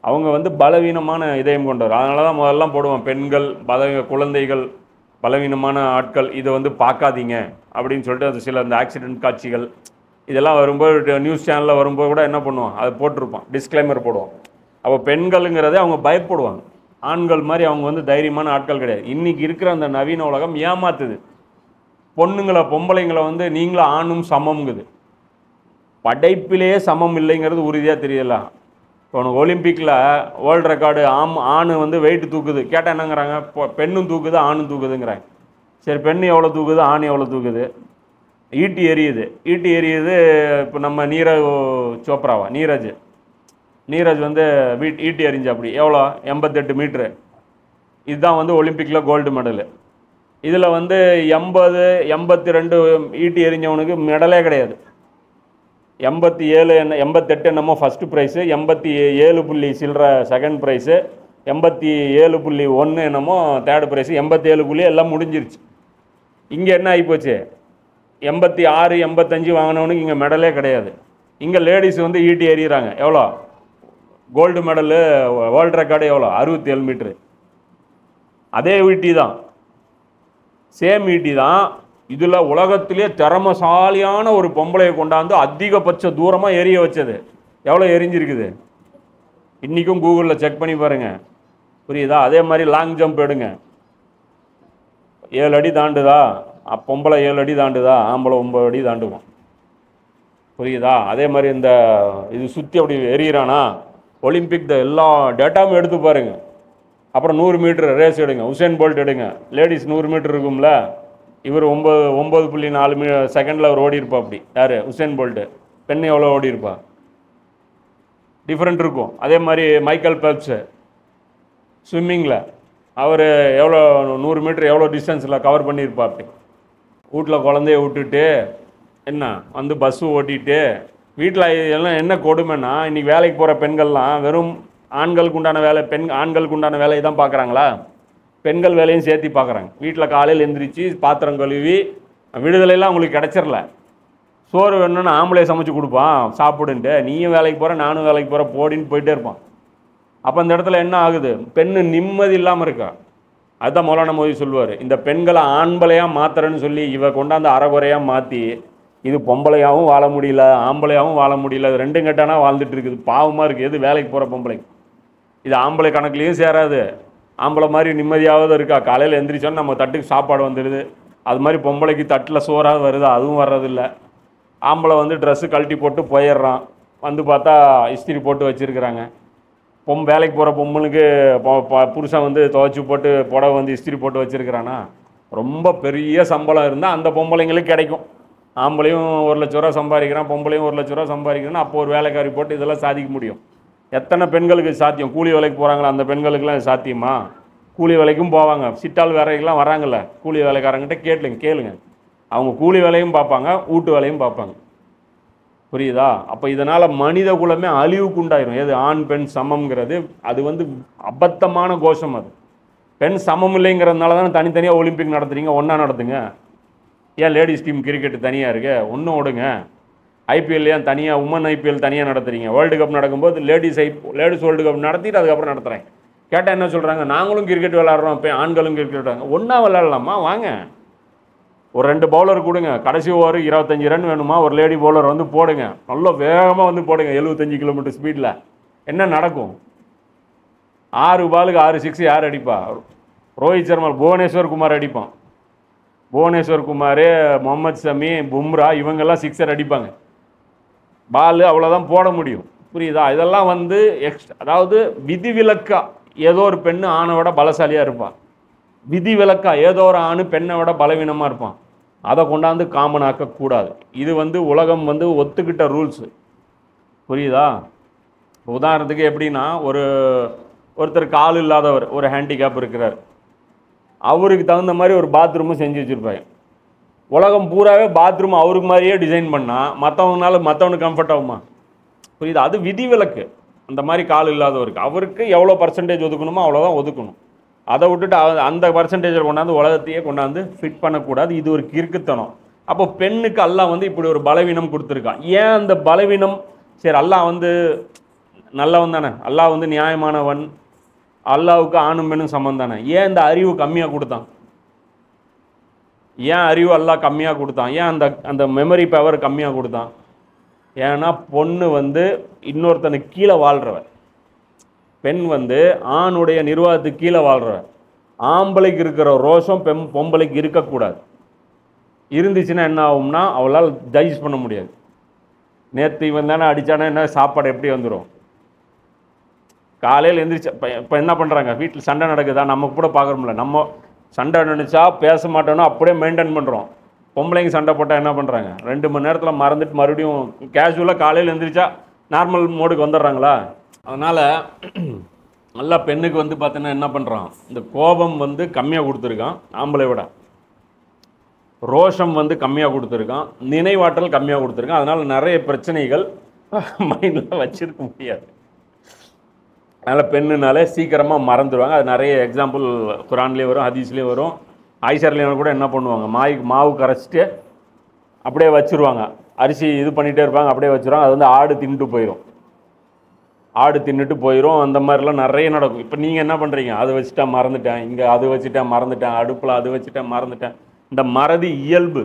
அவங்க வந்து பலவீனமான இதயம் கொண்டவர். அதனால தான் முதல்லாம் போடுவோம், பெண்கள் குழந்தைகள் பலவீனமான ஆட்கள் இதை வந்து பார்க்காதீங்க அப்படின்னு சொல்லிட்டு. அது சில அந்த ஆக்சிடென்ட் காட்சிகள் இதெல்லாம் வரும்போது நியூஸ் சேனலில் வரும்போது கூட என்ன பண்ணுவான், அதை போட்டிருப்பான், டிஸ்க்ளைமர் போடுவான். அப்போ பெண்களுங்கிறதே அவங்க பயப்படுவாங்க. ஆண்கள் மாதிரி அவங்க வந்து தைரியமான ஆட்கள் கிடையாது. இன்றைக்கி இருக்கிற அந்த நவீன உலகம் ஏமாத்துது. பொம்பளைங்களை வந்து நீங்களும் ஆணும் சமம்ங்குது. படைப்பிலேயே சமம் இல்லைங்கிறது உறுதியாக தெரியல. இப்போ ஒலிம்பிக்கில் வேர்ல்டு ரெக்கார்டு ஆண் வந்து வெயிட் தூக்குது, கேட்டால் என்னங்கிறாங்க, பெண்ணும் தூக்குது ஆணும் தூக்குதுங்கிறாங்க. சரி, பெண்ணு எவ்வளோ தூக்குது, ஆண் எவ்வளோ தூக்குது? ஈட்டி எரியுது. இப்போ நம்ம நீரஜ் வந்து ஈட்டி எறிஞ்சு அப்படி எவ்வளோ 88 மீட்ரு. இதுதான் வந்து ஒலிம்பிக்கில் கோல்டு மெடலு. இதில் வந்து 82 ஈட்டி எறிஞ்சவனுக்கு மெடலே கிடையாது. 88 என்னமோ ஃபஸ்ட்டு ப்ரைஸு, 87 சில்லற செகண்ட் ப்ரைஸு, 87.1 என்னமோ தேர்டு ப்ரைஸு, 87 எல்லாம் முடிஞ்சிருச்சு. இங்கே என்ன ஆகிப்போச்சு, 86 85 வாங்கினவனுக்கு இங்கே மெடலே கிடையாது. இங்கே லேடிஸ் வந்து ஈட்டி எறிகிறாங்க. எவ்வளோ கோல்டு மெடலு? வேர்ல்டு ரெக்கார்டு எவ்வளோ? 67 மீட்ரு. அதே ஈட்டி தான், சேம் ஈட்டி தான். இதில் உலகத்திலே திறமசாலியான ஒரு பொம்பளையை கொண்டாந்து அதிகபட்ச தூரமாக எரிய வச்சது. எவ்வளோ எரிஞ்சிருக்குது? இன்றைக்கும் கூகுளில் செக் பண்ணி பாருங்கள், புரியுதா? அதே மாதிரி லாங் ஜம்ப் எடுங்க, 7 அடி தாண்டுதா? பொம்பளை 7 அடி தாண்டுதா? ஆம்பளை 9 அடி தாண்டுவோம், புரியுதா? அதே மாதிரி இந்த இது சுற்றி அப்படி எரியிறானா? ஒலிம்பிக் எல்லா டேட்டாவும் எடுத்து பாருங்கள். அப்புறம் 100 மீட்டர் ரேஸ் எடுங்க, உசேன் போல்ட் எடுங்க. லேடிஸ் 100 மீட்டர் இருக்கும்ல, இவர் 9.4 செகண்டில் அவர் ஓடி இருப்பா. அப்படி யார்? உசேன் போல்ட்டு. பெண் எவ்வளோ ஓடி இருப்பா? டிஃப்ரெண்ட் இருக்கும். அதே மாதிரி மைக்கேல் பெல்ப்ஸு ஸ்விம்மிங்கில் அவர் எவ்வளோ 100 மீட்டர் எவ்வளோ டிஸ்டன்ஸில் கவர் பண்ணியிருப்பா. அப்படி வீட்டில் குழந்தைய விட்டுட்டு என்ன வந்து பஸ்ஸு ஓட்டிகிட்டு வீட்டில் எல்லாம் என்ன கொடுமைன்னா, இன்றைக்கி வேலைக்கு போகிற பெண்கள்லாம் வெறும் ஆண்களுக்கு உண்டான வேலையை தான் பார்க்குறாங்களா? பெண்கள் வேலையும் சேர்த்து பார்க்குறாங்க. வீட்டில் காலையில் எந்திரிச்சு பாத்திரம் கழுவி விடுதலையெல்லாம் அவங்களுக்கு கிடச்சிடல. சோறு வேணும்னு ஆம்பளையை சமைச்சு கொடுப்பான், சாப்பிடுன்ட்டு. நீயும் வேலைக்கு போகிற, நானும் வேலைக்கு போகிற, போடின்னு போயிட்டே இருப்பான். அப்போ அந்த இடத்துல என்ன ஆகுது? பெண்ணு நிம்மதி இல்லாமல் இருக்கா. அதுதான் மௌலானா மோதி சொல்லுவார், இந்த பெண்களை ஆண்பளையாக மாத்திரன்னு சொல்லி இவ கொண்டாந்து அறகுறையாக மாற்றி, இது பொம்பளையாகவும் வாழ முடியல, ஆம்பளையாகவும் வாழ முடியல, இது ரெண்டும் கட்டானா வாழ்ந்துட்டு இருக்குது. பாவமாக இருக்குது. எது வேலைக்கு போகிற பொம்பளைக்கு? இது ஆம்பளை கணக்குலேயும் சேராது. ஆம்பளை மாதிரி நிம்மதியாவது இருக்கா? காலையில் எந்திரிச்சோன்னு நம்ம தட்டுக்கு சாப்பாடு வந்துடுது. அது மாதிரி பொம்பளைக்கு தட்டில் சோறாக வருது, அதுவும் வர்றதில்லை. ஆம்பளை வந்து ட்ரெஸ்ஸு கழட்டி போட்டு போயிடுறான், வந்து பார்த்தா இஸ்திரி போட்டு வச்சுருக்குறாங்க. வேலைக்கு போகிற பொம்பளுக்கு புருஷன் வந்து துவைச்சி போட்டு புடவை வந்து இஸ்திரி போட்டு வச்சுருக்கிறானா? ரொம்ப பெரிய சம்பளம் இருந்தால் அந்த பொம்பளைங்களுக்கு கிடைக்கும். ஆம்பளையும் 1 லட்ச ரூபா சம்பாதிக்கிறான், பொம்பளையும் 1 லட்ச ரூபா சம்பாதிக்கிறான்னா அப்போ ஒரு வேலைக்காரி போட்டு இதெல்லாம் சாதிக்க முடியும். எத்தனை பெண்களுக்கு சாத்தியம்? கூலி வேலைக்கு போகிறாங்களா அந்த பெண்களுக்கெல்லாம் சாத்தியமா? கூலி வேலைக்கும் போவாங்க, சிட்டால் வேலைக்கெல்லாம் வராங்கல்ல கூலி வேலைக்காரங்கிட்ட கேளுங்க. அவங்க கூலி வேலையும் பார்ப்பாங்க, வீட்டு வேலையும் பார்ப்பாங்க, புரியுதா? அப்போ இதனால் மனித குலமே அழிவுக்கு உண்டாயிரும். எது ஆண் பெண் சமம்ங்கிறது அது வந்து அபத்தமான கோஷம். அது பெண் சமம் இல்லைங்கிறதுனால தான் தனித்தனியாக ஒலிம்பிக் நடத்துறீங்க, ஒன்றா நடத்துங்க. ஏன் லேடிஸ் டீம் கிரிக்கெட்டு தனியாக இருக்கு, ஒன்றும் ஓடுங்க. ஐபிஎல் ஏன் தனியாக, உமன் ஐபிஎல் தனியாக நடத்துறீங்க? வேர்ல்டு கப் நடக்கும்போது லேடிஸ் வேர்ல்டு கப் நடத்திட்டு அதுக்கப்புறம் நடத்துகிறேன். கேட்டால் என்ன சொல்கிறாங்க? நாங்களும் கிரிக்கெட் விளாட்றோம், இப்போ ஆண்களும் கிரிக்கெட் விளாட்றாங்க. ஒன்றா விளாட்லாமா? வாங்க, ஒரு 2 பவுலர் கொடுங்க, கடைசி ஓவர் 25 ரன் வேணுமா, ஒரு லேடி பவுலர் வந்து போடுங்க, நல்லா வேகமாக வந்து போடுங்க 75 கிலோமீட்டர் ஸ்பீடில். என்ன நடக்கும்? 6 பாலுக்கு 6 6 யார் அடிப்பா? ரோஹித் சர்மா, புவனேஸ்வர் குமார் அடிப்பான். புவனேஸ்வர் குமார், முகமது ஷமி, பும்ரா இவங்கெல்லாம் 6 அடிப்பாங்க. பால் அவ்வளோதான் போட முடியும், புரியுதா? இதெல்லாம் வந்து அதாவது விதிவிலக்கா ஏதோ ஒரு பெண்ணு ஆணை விட பலசாலியாக இருப்பாள். விதிவிலக்கா ஏதோ ஒரு ஆண் பெண்ணை விட பலவீனமாக இருப்பான், அதை கொண்டாந்து காமன் ஆக்கக்கூடாது. இது வந்து உலகம் வந்து ஒத்துக்கிட்ட ரூல்ஸு, புரியுதா? உதாரணத்துக்கு எப்படின்னா, ஒருத்தர் கால் இல்லாதவர், ஒரு ஹேண்டிகேப் இருக்கிறார், அவருக்கு தகுந்த மாதிரி ஒரு பாத்ரூமும் செஞ்சு வச்சுருப்பாங்க. உலகம் பூராவே பாத்ரூம் அவருக்கு மாதிரியே டிசைன் பண்ணால் மற்றவனுக்கு கம்ஃபர்ட் ஆகுமா? புரியுது? அது விதிவிலக்கு. அந்த மாதிரி கால் இல்லாதவருக்கு அவருக்கு எவ்வளோ பர்சன்டேஜ் ஒதுக்கணுமோ அவ்வளோதான் ஒதுக்கணும். அதை விட்டுட்டு அந்த பர்சன்டேஜில் கொண்டாந்து உலகத்தையே கொண்டாந்து ஃபிட் பண்ணக்கூடாது. இது ஒரு கிறுக்குத்தனம். அப்போ பெண்ணுக்கு அல்லாஹ் வந்து இப்படி ஒரு பலவீனம் கொடுத்துருக்கான். ஏன் அந்த பலவீனம்? சரி, அல்லாஹ் வந்து நல்லவன் தானே, அல்லாஹ் வந்து நியாயமானவன், அல்லாஹ்வுக்கு ஆணும் பெண்ணும் சமம் தானே. ஏன் இந்த அறிவு கம்மியாக கொடுத்தான்? ஏன் அறிவு அல்லாஹ் கம்மியாக கொடுத்தான்? ஏன் அந்த மெமரி பவர் கம்மியாக கொடுத்தான்? ஏன்னா பொண்ணு வந்து இன்னொருத்தனுக்கு கீழே வாழ்கிறவன், பெண் வந்து ஆணுடைய நிர்வாகத்துக்கு கீழே வாழ்கிறவன். ஆம்பளைக்கு இருக்கிற ரோஷம் பொம்பளைக்கு இருக்கக்கூடாது. இருந்துச்சுன்னா என்ன ஆகும்னா, அவளால் டைஜஸ்ட் பண்ண முடியாது. நேற்று இவன் தானே அடித்தானே, என்ன சாப்பாடு எப்படி வந்துடும்? காலையில் எந்திரிச்சு இப்போ என்ன பண்ணுறாங்க, வீட்டில் சண்டை நடக்குதா, நம்ம கூட பார்க்குறோம்ல, நம்ம சண்டை நினச்சா பேச மாட்டோன்னா அப்படியே மெயின்டைன் பண்ணுறோம். பொம்பளைங்க சண்டை போட்டால் என்ன பண்ணுறாங்க, 2 மணி நேரத்தில் மறந்துட்டு மறுபடியும் கேஷுவலாக காலையில் எந்திரிச்சா நார்மல் மோடுக்கு வந்துடுறாங்களா? அதனால் நல்லா பெண்ணுக்கு வந்து பார்த்தீங்கன்னா என்ன பண்ணுறான், இந்த கோபம் வந்து கம்மியாக கொடுத்துருக்கான், ஆம்பளை விட ரோஷம் வந்து கம்மியாக கொடுத்துருக்கான், நினைவாற்றல் கம்மியாக கொடுத்துருக்கான். அதனால் நிறைய பிரச்சனைகள் மைண்டில் வச்சிருக்க முடியாது. அதனால் பெண்ணுனாலே சீக்கிரமாக மறந்துடுவாங்க. அது நிறைய எக்ஸாம்பிள் குரான்லேயே வரும், ஹதீஸ்லேயே வரும். ஆயிஷர்லேயும் கூட என்ன பண்ணுவாங்க, மாவு கரைச்சிட்டு அப்படியே வச்சுருவாங்க, அரிசி இது பண்ணிகிட்டே இருப்பாங்க, அப்படியே வச்சுருவாங்க. அது வந்து ஆடு தின்னுட்டு போயிடும். அந்த மாதிரிலாம் நிறைய நடக்கும். இப்போ நீங்கள் என்ன பண்ணுறீங்க, அதை வச்சுட்டா மறந்துட்டேன், இங்கே அது வச்சுட்டா மறந்துட்டேன், அடுப்பில் அது வச்சுட்டா மறந்துட்டேன். இந்த மறதி இயல்பு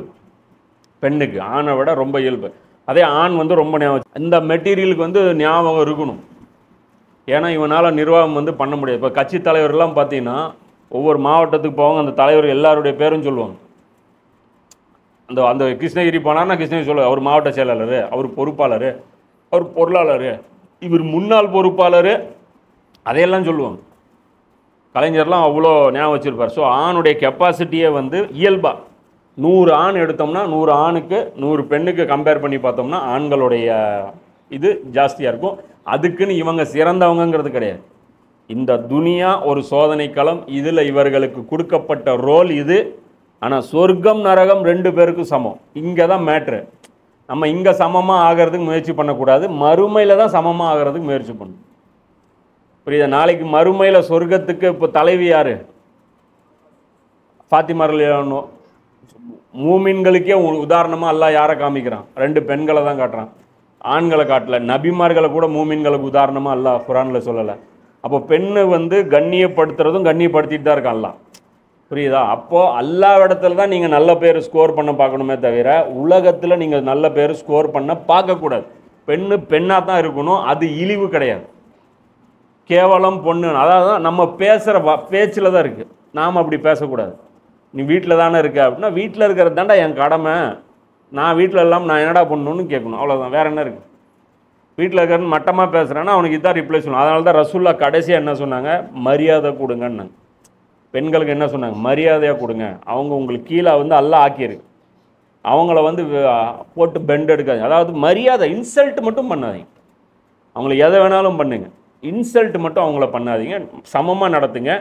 பெண்ணுக்கு, ஆணை விட ரொம்ப இயல்பு. அதே ஆண் வந்து ரொம்ப ஞாபகம், இந்த மெட்டீரியலுக்கு வந்து ஞாபகம் இருக்கணும். ஏன்னா இவனால் நிர்வாகம் வந்து பண்ண முடியாது. இப்போ கட்சி தலைவர்லாம் பார்த்தீங்கன்னா ஒவ்வொரு மாவட்டத்துக்கு போவாங்க, அந்த தலைவர் எல்லாருடைய பேரும் சொல்லுவாங்க. அந்த கிருஷ்ணகிரி போனார்னா கிருஷ்ணகிரி சொல்லுவார், அவர் மாவட்ட செயலாளர், அவர் பொறுப்பாளர், அவர் பொருளாளர், இவர் முன்னாள் பொறுப்பாளர், அதையெல்லாம் சொல்லுவாங்க. கலைஞர்லாம் அவ்வளோ ஞாபகம் வச்சுருப்பார். ஸோ ஆணுடைய கெப்பாசிட்டியே வந்து இயல்பாக 100 ஆண் எடுத்தோம்னா 100 ஆணுக்கு 100 பெண்ணுக்கு கம்பேர் பண்ணி பார்த்தோம்னா ஆண்களுடைய இது ஜாஸ்தியாக இருக்கும். அதுக்குன்னு இவங்க சிறந்தவங்கிறது கிடையாது. இந்த துனியா ஒரு சோதனை களம், இதில் இவர்களுக்கு கொடுக்கப்பட்ட ரோல் இது. ஆனால் சொர்க்கம் நரகம் 2 பேருக்கும் சமம். இங்கே தான் மேட்ரு. நம்ம இங்கே சமமாக ஆகிறதுக்கு முயற்சி பண்ணக்கூடாது, மறுமையில் தான் சமமாக ஆகிறதுக்கு முயற்சி பண்ணணும். புரியுதா? நாளைக்கு மறுமையில் சொர்க்கத்துக்கு இப்போ தலைவி யார்? ஃபாத்திமா ரலியல்லாஹு அன்ஹா. மூமின்களுக்கே உதாரணமாக அல்லாஹ் யாரை காமிக்கிறான்? 2 பெண்களை தான் காட்டுறான், ஆண்களை காட்டல. நபிமார்களை கூட மூமின்களுக்கு உதாரணமாக அல்லாஹ் குர்ஆனில் சொல்லலை. அப்போ பெண்ணு வந்து கண்ணியப்படுத்துறதும் கண்ணியப்படுத்திட்டு தான் இருக்கான் அல்லாஹ். புரியுதா? அப்போது அல்லாஹ் இடத்துல தான் நீங்கள் நல்ல பேர் ஸ்கோர் பண்ண பார்க்கணுமே தவிர உலகத்தில் நீங்கள் நல்ல பேர் ஸ்கோர் பண்ண பார்க்கக்கூடாது. பெண்ணு பெண்ணாக தான் இருக்கணும், அது இழிவு கிடையாது. கேவலம் பொண்ணு, அதாவது நம்ம பேசுகிற பேச்சில் தான் இருக்குது. நாம் அப்படி பேசக்கூடாது. நீ வீட்டில் தானே இருக்க அப்படின்னா, வீட்டில் இருக்கிறது தாண்டா என் கடமை, நான் வீட்டில் இல்லாமல் நான் என்னடா பண்ணணும்னு கேட்கணும், அவ்வளோதான். வேறு என்ன இருக்குது? வீட்டில் இருக்கிறன்னு மட்டமாக பேசுகிறேன்னா அவனுக்கு இதான் ரிப்ளை சொல்லணும். அதனால தான் ரசூல்லா கடைசியாக என்ன சொன்னாங்க, மரியாதை கொடுங்கன்னு. பெண்களுக்கு என்ன சொன்னாங்க, மரியாதையாக கொடுங்க. அவங்க உங்களுக்கு கீழே வந்து அல்லாஹ் ஆக்கியிருக்கு, அவங்கள வந்து போட்டு பெண்ட் எடுக்காது. அதாவது மரியாதை, இன்சல்ட் மட்டும் பண்ணாதீங்க. அவங்கள எதை வேணாலும் பண்ணுங்க, இன்சல்ட் மட்டும் அவங்கள பண்ணாதீங்க. சமமாக நடத்துங்க,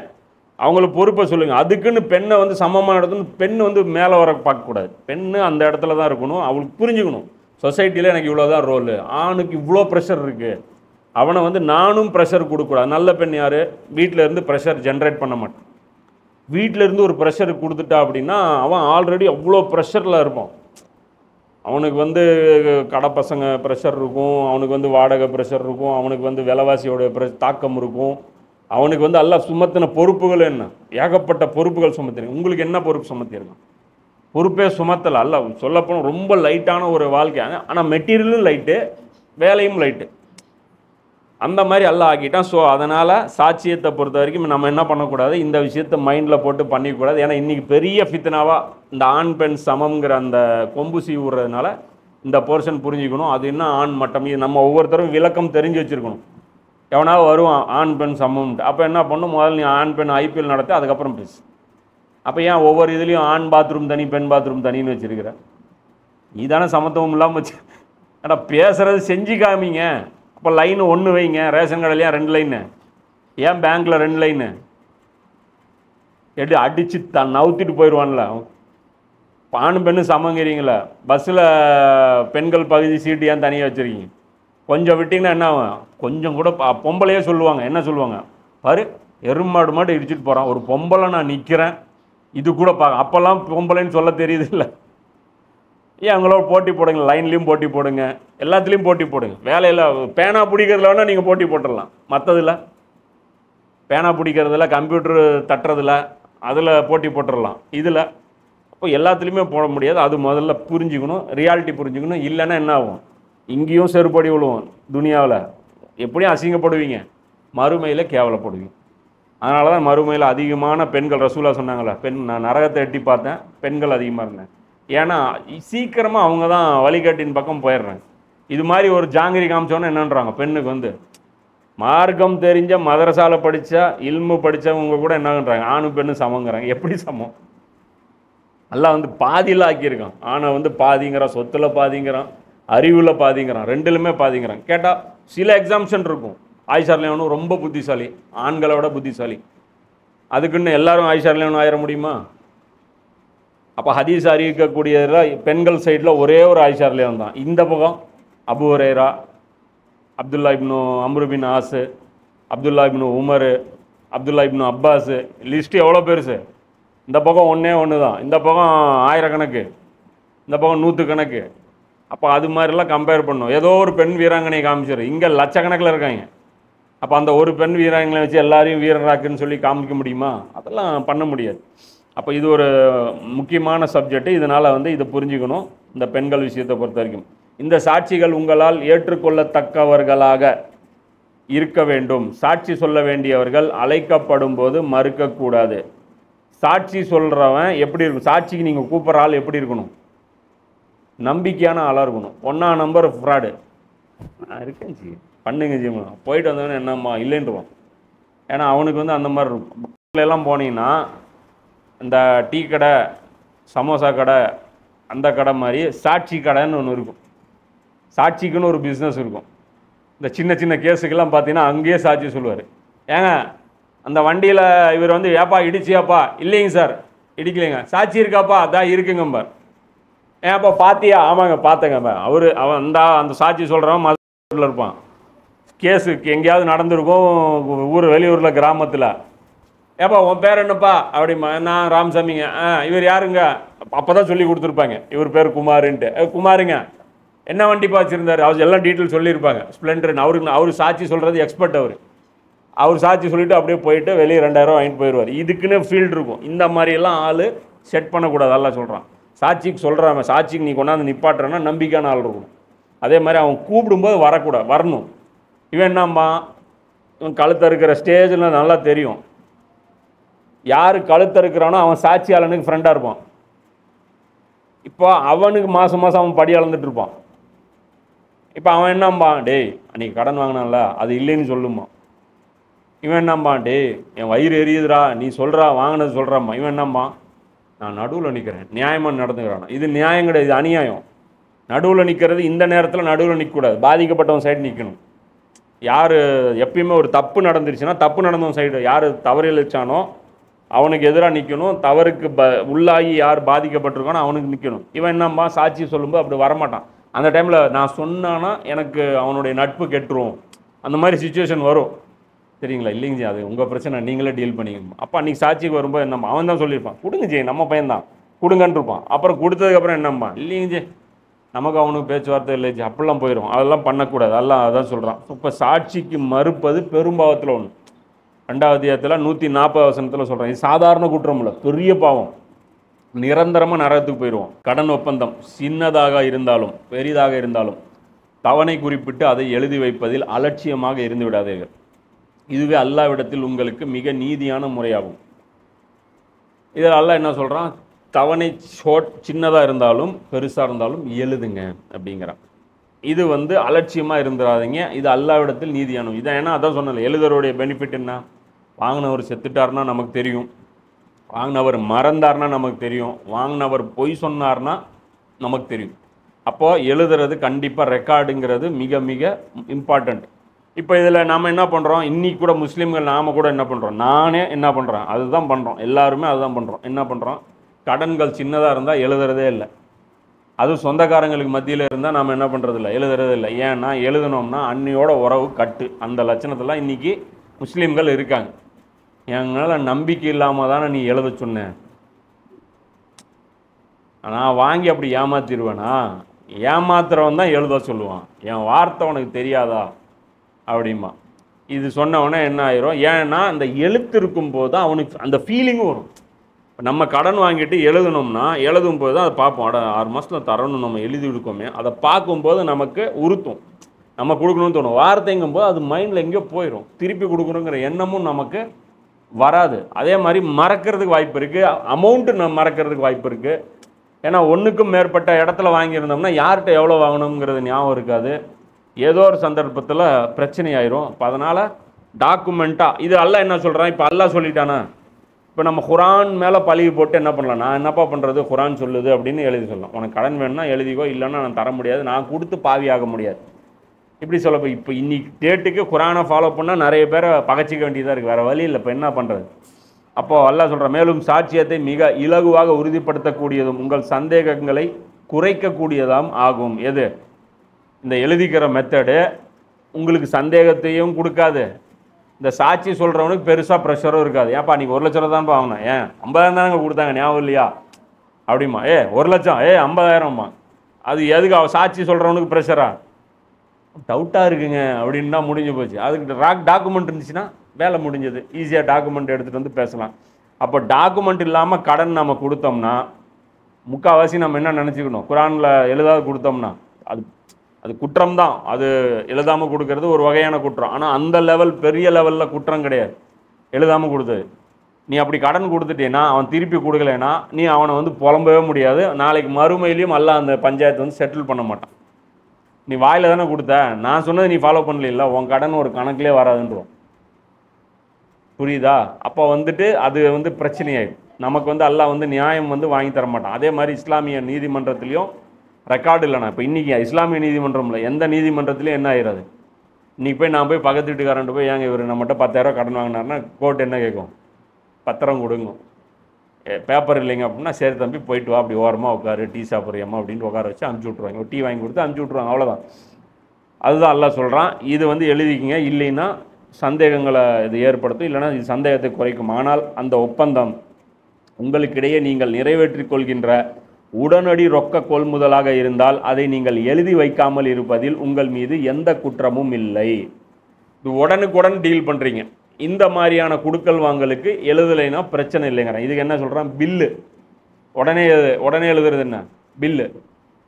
அவங்களுக்கு பொறுப்பை சொல்லுங்கள். அதுக்குன்னு பெண்ணை வந்து சமமாக நடத்தணும், பெண் வந்து மேலே வர பார்க்கக்கூடாது. பெண்ணு அந்த இடத்துல தான் இருக்கணும். அவளுக்கு புரிஞ்சுக்கணும், சொசைட்டியில் எனக்கு இவ்வளோ தான் ரோலு, ஆணுக்கு இவ்வளோ ப்ரெஷர் இருக்குது, அவனை வந்து நானும் ப்ரெஷர் கொடுக்கூடாது. நல்ல பெண் யார்? வீட்டில் இருந்து ப்ரெஷர் ஜென்ரேட் பண்ண மாட்டான். வீட்டில் இருந்து ஒரு ப்ரெஷர் கொடுத்துட்டா அப்படின்னா அவன் ஆல்ரெடி அவ்வளோ ப்ரெஷரில் இருப்பான். அவனுக்கு வந்து கடை பசங்க ப்ரெஷர் இருக்கும், அவனுக்கு வந்து வாடகை ப்ரெஷர் இருக்கும், அவனுக்கு வந்து விலைவாசியோட தாக்கம் இருக்கும், அவனுக்கு வந்து எல்லாம் சுமத்தின பொறுப்புகள் என்ன, ஏகப்பட்ட பொறுப்புகள் சுமத்திருங்க. உங்களுக்கு என்ன பொறுப்பு சுமத்திருக்கான்? பொறுப்பே சுமத்தலை. அல்ல சொல்லப்போனால் ரொம்ப லைட்டான ஒரு வாழ்க்கை. ஆனால் மெட்டீரியலும் லைட்டு, வேலையும் லைட்டு, அந்த மாதிரி எல்லாம் ஆக்கிட்டான். ஸோ அதனால் சாட்சியத்தை பொறுத்த வரைக்கும் நம்ம என்ன பண்ணக்கூடாது, இந்த விஷயத்தை மைண்டில் போட்டு பண்ணிக்கூடாது. ஏன்னா இன்றைக்கி பெரிய ஃபித்னாவாக இந்த ஆண் பெண் சமம்ங்கிற அந்த கொம்பு சீவுறதுனால இந்த போர்ஷன் புரிஞ்சுக்கணும். அது என்ன ஆண் மட்டம், இது நம்ம ஒவ்வொருத்தரும் விளக்கம் தெரிஞ்சு வச்சுருக்கணும். எவனாவது வருவான் ஆண் பெண் சமம்ன்ட்டு, அப்போ என்ன பண்ணணும், முதல்ல நீ ஆண் பெண் IPL நடத்தி அதுக்கப்புறம் பேசு. அப்போ ஏன் ஒவ்வொரு இதுலேயும் ஆண் பாத்ரூம் தனி பெண் பாத்ரூம் தனின்னு வச்சுருக்கிற? நீ தானே சமத்துவம் இல்லாமல் வச்சு. ஆனால் பேசுகிறது செஞ்சு காமிங்க. அப்போ லைனு 1 வைங்க. ரேஷன் கடையிலையா 2 லைனு? ஏன் பேங்க்கில் 2 லைனு? அடித்து நவுத்திட்டு போயிடுவான்ல. ஆணும் பெண்ணு சமங்கிறீங்களா? பஸ்ஸில் பெண்கள் பகுதி சீட்டு ஏன் தனியாக வச்சுருக்கீங்க? கொஞ்சம் விட்டிங்கன்னா என்ன ஆகும்? கொஞ்சம் கூட பொம்பளையே சொல்லுவாங்க. என்ன சொல்லுவாங்க? பாரு எருமாடு மாடு இடிச்சிட்டு போகிறான், ஒரு பொம்பளை நான் நிற்கிறேன், இது கூட அப்போல்லாம் பொம்பளைன்னு சொல்ல தெரியுது இல்லை? ஏன் அவங்களோட போட்டி போடுங்க. லைன்லேயும் போட்டி போடுங்க, எல்லாத்துலேயும் போட்டி போடுங்க. வேலையில் பேனா பிடிக்கிறதுல வேணால் நீங்கள் போட்டி போட்டுடலாம். மற்றதில் பேனா பிடிக்கிறதுல, கம்ப்யூட்டர் தட்டுறதில், அதில் போட்டி போட்டுடலாம். இதில் அப்போ எல்லாத்துலேயுமே போட முடியாது. அது முதல்ல புரிஞ்சுக்கணும், ரியாலிட்டி புரிஞ்சுக்கணும். இல்லைன்னா என்ன ஆகும்? இங்கேயும் செருப்படி விழுவோம். துனியாவில் எப்படியும் அசிங்கப்படுவீங்க, மறுமையில் கேவலப்படுவீங்க. அதனால தான் மறுமையில் அதிகமான பெண்கள், ரசூலா சொன்னாங்களே, நான் நரகத்தை எட்டி பார்த்தேன், பெண்கள் அதிகமாக இருந்தேன். ஏன்னா சீக்கிரமாக அவங்க தான் வழிகாட்டின் பக்கம் போயிடுறாங்க. இது மாதிரி ஒரு ஜாங்கிரி காமிச்சோன்னு என்னன்றாங்க, பெண்ணுக்கு வந்து மார்க்கம் தெரிஞ்ச மதரசால படித்தா இல்மு படித்தவங்க கூட என்னன்றாங்க, ஆணு பெண்ணு சமங்கிறாங்க. எப்படி சமம்? எல்லாம் வந்து பாதியில் ஆக்கியிருக்கான். ஆணை வந்து பாதிங்கிறான், சொத்தில் பாதிங்கிறான், அறிவில் பாதிங்கிறான், ரெண்டுலுமே பாதிங்கிறான். கேட்டால் சில எக்ஸாம்ஷன் இருக்கும். ஆயிஷா ரலியல்லாஹு ரொம்ப புத்திசாலி, ஆண்களை விட புத்திசாலி. அதுக்குன்னு எல்லாரும் ஆயிஷா ரலியல்லாஹு ஆயிட முடியுமா? அப்போ ஹதீஸ் அறிவிக்கக்கூடியதில் பெண்கள் சைடில் ஒரே ஒரு ஆயிஷா ரலியல்லாஹு தான். இந்த பக்கம் அபூ ஹுரைரா, அப்துல்லா இப்னு அம்ரு பின் ஆஸ், அப்துல்லா இப்னு உமர், அப்துல்லா இப்னு அப்பாஸ், லிஸ்ட்டு எவ்வளோ பெருசு? இந்த பக்கம் ஒன்று தான், இந்த பக்கம் ஆயிரக்கணக்கு, இந்த பக்கம் 100 கணக்கு. அப்போ அது மாதிரிலாம் கம்பேர் பண்ணோம். ஏதோ ஒரு பெண் வீராங்கனையை காமிச்சிரு, இங்கே லட்சக்கணக்கில் இருக்காங்க. அப்போ அந்த ஒரு பெண் வீராங்கனை வச்சு எல்லாரையும் வீரராக்குன்னு சொல்லி காமிக்க முடியுமா? அதெல்லாம் பண்ண முடியாது. அப்போ இது ஒரு முக்கியமான சப்ஜெக்ட். இதனால் வந்து இதை புரிஞ்சுக்கணும். இந்த பெண்கள் விஷயத்தை பொறுத்த வரைக்கும் இந்த சாட்சிகள் உங்களால் ஏற்றுக்கொள்ளத்தக்கவர்களாக இருக்க வேண்டும். சாட்சி சொல்ல வேண்டியவர்கள் அழைக்கப்படும் போது மறுக்கக்கூடாது. சாட்சி சொல்கிறவன் எப்படி இருக்கும்? சாட்சிக்கு நீங்கள் கூப்பிட்ற ஆள் எப்படி இருக்கணும்? நம்பிக்கையான ஆளாக இருக்கணும். 1ஆம் நம்பர் ஃப்ராடு. நான் இருக்கேன் ஜி, பண்ணுங்க ஜி, போயிட்டு வந்தவொடனே என்னம்மா இல்லைன்றுவான். ஏன்னா அவனுக்கு வந்து அந்த மாதிரி இருக்கும். எல்லாம் போனீங்கன்னா இந்த டீ கடை, சமோசா கடை, அந்த கடை மாதிரி சாட்சி கடைன்னு ஒன்று இருக்கும். சாட்சிக்குன்னு ஒரு பிஸ்னஸ் இருக்கும். இந்த சின்ன சின்ன கேஸுக்கெல்லாம் பார்த்தீங்கன்னா அங்கேயே சாட்சி சொல்லுவார். ஏங்க அந்த வண்டியில் இவர் வந்து ஏப்பா இடிச்சியாப்பா? இல்லைங்க சார் இடிக்கலைங்க. சாட்சி இருக்காப்பா? அதான் இருக்குங்கம்பார். ஏன்ப்பா பார்த்தியா? ஆமாங்க பார்த்தேங்கப்பா. அவன் அந்த சாட்சி சொல்கிறவன் மதுரையில் இருப்பான். கேஸுக்கு எங்கேயாவது நடந்திருக்கும், வெளியூரில் கிராமத்தில். ஏப்பா உன் பேர் என்னப்பா? அப்படிமா. நான் ராமசாமிங்க. இவர் யாருங்க? அப்போ தான் சொல்லி கொடுத்துருப்பாங்க, இவர் பேர் குமாருன்ட்டு. குமாருங்க என்ன வண்டிப்பா வச்சுருந்தார்? அவர் எல்லாம் டீட்டெயில் சொல்லியிருப்பாங்க. ஸ்ப்ளெண்டர்னு. அவர் சாட்சி சொல்கிறது எக்ஸ்பர்ட். அவர் சாட்சி சொல்லிவிட்டு அப்படியே போயிட்டு வெளியே 2000 வாங்கிட்டு போயிடுவார். இதுக்குன்னு ஃபீல்டு இருக்கும். இந்த மாதிரியெல்லாம் ஆள் செட் பண்ணக்கூடாது. எல்லாம் சொல்கிறான். சாட்சிக்கு சொல்கிறான், சாட்சிக்கு நீ கொண்டாந்து நிப்பாட்டுறன்னா நம்பிக்கையான ஆள் இருக்கும். அதே மாதிரி அவன் கூப்பிடும்போது வரணும். இவன் என்னம்மா, இவன் கழுத்த இருக்கிற ஸ்டேஜில் நல்லா தெரியும். யார் கழுத்த இருக்கிறானோ அவன் சாட்சியாளனுக்கு ஃப்ரெண்டாக இருப்பான். இப்போ அவனுக்கு மாதம் அவன் படி அளந்துட்டு இருப்பான். இப்போ அவன் என்னம்பா, டேய் அன்றைக்கி கடன் வாங்கினான்ல அது இல்லைன்னு சொல்லுமா. இவன் என்னம்பா, டேய் என் வயிறு எரியுதுடா, நீ சொல்கிறா வாங்கினது சொல்கிறாம்மா. இவன் என்னம்மா, நான் நடுவில் நிற்கிறேன், நியாயமாக நடந்துக்கிறானா. இது நியாயம் கிடையாது, இது அநியாயம். நடுவில் நிற்கிறது, இந்த நேரத்தில் நடுவில் நிற்கக்கூடாது. பாதிக்கப்பட்டவன் சைடு நிற்கணும். யார் எப்பயுமே ஒரு தப்பு நடந்துருச்சுன்னா தப்பு நடந்தவன் சைடு, யார் தவறு இழைச்சானோ அவனுக்கு எதிராக நிற்கணும். தவறுக்கு உள்ளாகி யார் பாதிக்கப்பட்டிருக்கானோ அவனுக்கு நிற்கணும். இவன் என்னம்மா, சாட்சி சொல்லும்போது அப்படி வரமாட்டான். அந்த டைமில் நான் சொன்னான்னா எனக்கு அவனுடைய நட்பு கெட்டுரும், அந்த மாதிரி சுச்சுவேஷன் வரும். சரிங்களா? இல்லைங்க ஜி, அது உங்கள் பிரச்சனை, நீங்களே டீல் பண்ணிக்கணும். அப்போ அன்றைக்கி சாட்சிக்கு வரும்போது என்னம்மா, அவன் தான் சொல்லியிருப்பான், கொடுங்க ஜி நம்ம பையன்தான் கொடுங்கன்னு இருப்பான். அப்புறம் கொடுத்ததுக்கப்புறம் என்னம்மா, இல்லைங்க ஜி நமக்கு அவனுக்கு பேச்சுவார்த்தை இல்லை ஜி, அப்படிலாம் போயிடும். அதெல்லாம் பண்ணக்கூடாது. அதான் சொல்கிறான். இப்போ சாட்சிக்கு மறுப்பது பெரும்பாவத்தில் ஒன்று. 2வது அத்தியாயத்தில் 140 வசனத்தில் சொல்கிறேன். இது சாதாரண குற்றம் இல்லை, பெரிய பாவம். நிரந்தரமாக நரகத்துக்கு போயிடுவோம். கடன் ஒப்பந்தம் சின்னதாக இருந்தாலும் பெரிதாக இருந்தாலும் தவணை குறிப்பிட்டு அதை எழுதி வைப்பதில் அலட்சியமாக இருந்து விடாதீர்கள். இதுவே அல்லாஹ்விடத்தில் உங்களுக்கு மிக நீதியான முறையாகும். இதில் அல்லாஹ் என்ன சொல்கிறான், தவணை சின்னதாக இருந்தாலும் பெருசாக இருந்தாலும் எழுதுங்க அப்படிங்கிறான். இது வந்து அலட்சியமாக இருந்துடாதீங்க, இது அல்லாஹ்விடத்தில் நீதியானது. இதான் ஏன்னா அதான் சொன்னல, எழுதுறோடைய பெனிஃபிட் என்ன, வாங்கினவர் செத்துட்டாருன்னா நமக்கு தெரியும், வாங்கினவர் மறந்தார்னா நமக்கு தெரியும், வாங்கினவர் பொய் சொன்னார்னா நமக்கு தெரியும். அப்போது எழுதுறது கண்டிப்பாக ரெக்கார்டுங்கிறது மிக மிக இம்பார்ட்டண்ட். இப்போ இதில் நாம் என்ன பண்ணுறோம், இன்றைக்கி கூட முஸ்லீம்கள் நாம் கூட என்ன பண்ணுறோம், நானே என்ன பண்ணுறேன் அதுதான் பண்ணுறோம், எல்லாருமே அதுதான் பண்ணுறோம். என்ன பண்ணுறோம், கடன்கள் சின்னதாக இருந்தால் எழுதுறதே இல்லை. அதுவும் சொந்தக்காரங்களுக்கு மத்தியில் இருந்தால் நாம் என்ன பண்ணுறதில்ல, எழுதுறதே இல்லை. ஏன்னா எழுதணும்னா அன்னியோட உறவு கட்டு, அந்த லட்சணத்தெல்லாம் இன்றைக்கி முஸ்லீம்கள் இருக்காங்க. என்னால் நம்பிக்கை இல்லாமல் தானே நீ எழுத சொன்னேன், நான் வாங்கி அப்படி ஏமாத்திடுவேனா, ஏமாத்துறவன் தான் எழுத சொல்லுவான், என் வார்த்தை உனக்கு தெரியாதா அப்படிமா. இது சொன்னவொடனே என்ன ஆயிரும், ஏன்னா அந்த எழுத்து இருக்கும்போது தான் அவனுக்கு அந்த ஃபீலிங்கும் வரும். இப்போ நம்ம கடன் வாங்கிட்டு எழுதணும்னா எழுதும் போது தான் அதை பார்ப்போம், 6 மாதத்தில் தரணும் நம்ம எழுதி இருக்கோமே, அதை பார்க்கும்போது நமக்கு உறுத்தும், நம்ம கொடுக்கணும்னு தோணும். வார்த்தைங்கும் போது அது மைண்டில் எங்கேயோ போயிடும், திருப்பி கொடுக்கணுங்கிற எண்ணமும் நமக்கு வராது. அதே மாதிரி மறக்கிறதுக்கு வாய்ப்பு இருக்குது, அமௌண்ட்டு நம்ம மறக்கிறதுக்கு வாய்ப்பு இருக்குது. ஏன்னா ஒன்றுக்கும் மேற்பட்ட இடத்துல வாங்கியிருந்தோம்னா யார்கிட்ட எவ்வளோ வாங்கணுங்கிறது ஞாபகம் இருக்காது, ஏதோ ஒரு சந்தர்ப்பத்தில் பிரச்சனை ஆயிரும். இப்போ அதனால் டாக்குமெண்ட்டாக இது அல்லாஹ் என்ன சொல்கிறான், இப்போ அல்லாஹ் சொல்லிட்டானா, இப்போ நம்ம குரான் மேலே பழிவு போட்டு என்ன பண்ணலாம், நான் என்னப்பா பண்ணுறது, குரான் சொல்லுது அப்படின்னு எழுதி சொல்லலாம். உனக்கு கடன் வேணும்னா எழுதிக்கோ, இல்லைன்னா நான் தர முடியாது, நான் கொடுத்து பாவியாக முடியாது, இப்படி சொல்ல. இப்போ இன்னைக்கு டேட்டுக்கு குரானை ஃபாலோ பண்ணால் நிறைய பேரை பகச்சிக்க வேண்டியதாக இருக்குது, வேறு வழி இல்லை. இப்போ என்ன பண்ணுறது, அப்போது அல்லாஹ் சொல்கிற மேலும் சாட்சியத்தை மிக இலகுவாக உறுதிப்படுத்தக்கூடியதும் உங்கள் சந்தேகங்களை குறைக்கக்கூடியதாம் ஆகும். எது, இந்த எழுதிக்கிற மெத்தடு உங்களுக்கு சந்தேகத்தையும் கொடுக்காது, இந்த சாட்சி சொல்கிறவனுக்கு பெருசாக ப்ரெஷரும் இருக்காது. ஏன்ப்பா நீங்கள் 1 லட்சம் தான்ப்பா வாங்கினேன், ஏன் 50,000 தானங்க கொடுத்தாங்க ஞாபகம் இல்லையா அப்படிமா, 1 லட்சம் 50,000ம்மா, அது எதுக்கு அவன் சாட்சி சொல்கிறவனுக்கு ப்ரெஷரா, டவுட்டாக இருக்குங்க அப்படின்னு தான் முடிஞ்சு போச்சு. அதுக்கு டாக்குமெண்ட் இருந்துச்சுன்னா வேலை முடிஞ்சது, ஈஸியாக டாக்குமெண்ட் எடுத்துகிட்டு வந்து பேசலாம். அப்போ டாக்குமெண்ட் இல்லாமல் கடன் நம்ம கொடுத்தோம்னா முக்கால்வாசி நம்ம என்ன நினச்சிக்கணும், குரானில் எழுதாது கொடுத்தோம்னா அது அது குற்றம் தான், அது எழுதாமல் கொடுக்கறது ஒரு வகையான குற்றம். ஆனால் அந்த லெவல் பெரிய லெவலில் குற்றம் கிடையாது எழுதாமல் கொடுத்தது. நீ அப்படி கடன் கொடுத்துட்டேன்னா அவன் திருப்பி கொடுக்கலைன்னா நீ அவனை வந்து புலம்பவே முடியாது, நாளைக்கு மறுமையிலையும் அல்லாஹ் அந்த பஞ்சாயத்து வந்து செட்டில் பண்ண மாட்டான். நீ வாயில் தானே கொடுத்த, நான் சொன்னது நீ ஃபாலோ பண்ணல, உன் கடன் ஒரு கணக்கிலே வராதுன்றோம், புரியுதா. அப்போ வந்துட்டு அது வந்து பிரச்சனையாயிடும், நமக்கு வந்து அல்லாஹ் வந்து நியாயம் வந்து வாங்கி தர மாட்டான். அதே மாதிரி இஸ்லாமிய நீதிமன்றத்துலேயும் ரெக்கார்டு இல்லைண்ணா, இப்போ இன்றைக்கி இஸ்லாமிய நீதிமன்றமில் எந்த நீதிமன்றத்துலையும் என்ன ஆயிடாது, இன்றைக்கி போய் நான் போய் பக்கத்து வீட்டுக்காரன்ட்டு போய் ஏங்க இவர் நம்மகிட்ட 10,000 கடன் வாங்கினார்னா கோர்ட் என்ன கேட்கும், பத்திரம் கொடுங்க, பேப்பர் இல்லைங்க அப்படின்னா சரி தம்பி போயிட்டு வா, அப்படி ஓரமாக உட்காரு, டீ சாப்பிட்றியம்மா அப்படின்ட்டு உட்கார வச்சு அனுப்பிச்சி விட்ருவாங்க, டீ வாங்கி கொடுத்து அனுப்பிச்சி விட்ருவாங்க, அவ்வளோதான். அதுதான் அல்லாஹ் சொல்கிறான், இது வந்து எழுதிக்கிங்க, இல்லைன்னா சந்தேகங்களை இது ஏற்படுத்தும், இல்லைனா இது சந்தேகத்தை குறைக்கும். ஆனால் அந்த ஒப்பந்தம் உங்களுக்கிடையே நீங்கள் நிறைவேற்றிக் கொள்கின்ற உடனடி ரொக்க கொள்முதலாக இருந்தால் அதை நீங்கள் எழுதி வைக்காமல் இருப்பதில் உங்கள் மீது எந்த குற்றமும் இல்லை. இது உடனுக்குடன் டீல் பண்ணுறீங்க, இந்த மாதிரியான குடுக்கல் வாங்கலுக்கு எழுதலைன்னா பிரச்சனை இல்லைங்கிறேன். இதுக்கு என்ன சொல்கிறான், பில்லு உடனே எழுதுறது என்ன, பில்லு,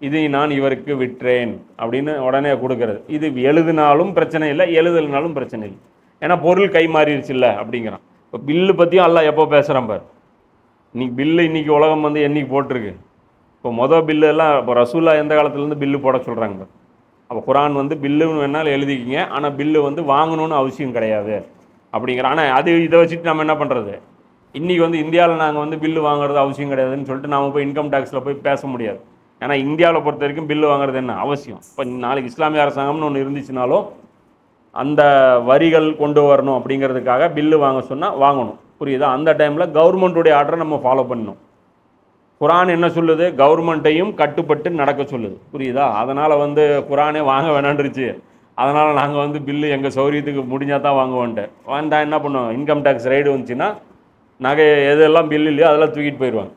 இதை நான் இவருக்கு விற்றேன் அப்படின்னு உடனே கொடுக்கறது. இது எழுதினாலும் பிரச்சனை இல்லை, எழுதலைனாலும் பிரச்சனை இல்லை, ஏன்னா பொருள் கை மாறிடுச்சு இல்லை அப்படிங்கிறான். இப்போ பில்லு பற்றியும் அல்லாஹ் எப்போ பேசுகிறான் பார், இன்னைக்கு பில்லு இன்றைக்கி உலகம் வந்து என்னைக்கு போட்டிருக்கு. இப்போ மொதல் பில்லு எல்லாம் இப்போ ரசூல்லா எந்த காலத்துலேருந்து பில்லு போட சொல்கிறாங்க பார். அப்போ குரான் வந்து பில்லுன்னு வேணாலும் எழுதிக்கிங்க, ஆனால் பில்லு வந்து வாங்கணும்னு அவசியம் கிடையாது அப்படிங்கிறான். ஆனால் அது இதை வச்சுட்டு நம்ம என்ன பண்ணுறது, இன்றைக்கி வந்து இந்தியாவில் நாங்கள் வந்து பில்லு வாங்குறது அவசியம் கிடையாதுன்னு சொல்லிட்டு நாம் போய் இன்கம் டேக்ஸில் போய் பேச முடியாது. ஏன்னா இந்தியாவில் பொறுத்த வரைக்கும் பில்லு வாங்குறது என்ன அவசியம். இப்போ நாளைக்கு இஸ்லாமிய அரசாங்கம்னு ஒன்று இருந்துச்சுனாலும் அந்த வரிகள் கொண்டு வரணும் அப்படிங்கிறதுக்காக பில்லு வாங்க சொன்னால் வாங்கணும், புரியுதா. அந்த டைமில் கவர்மெண்ட்டுடைய ஆர்டரை நம்ம ஃபாலோ பண்ணணும். குரான் என்ன சொல்லுது, கவர்மெண்ட்டையும் கட்டுப்பட்டு நடக்க சொல்லுது, புரியுதா. அதனால் வந்து குரானே வாங்க வேணான்றுச்சு, அதனால் நாங்கள் வந்து பில்லு எங்கள் சௌரியத்துக்கு முடிஞ்சால் தான் வாங்குவோன்ட்டு வந்தா என்ன பண்ணுவோம், இன்கம் டேக்ஸ் ரைடு வந்துச்சுன்னா நகை எதெல்லாம் பில்லு இல்லையோ அதெல்லாம் தூக்கிட்டு போயிடுவாங்க,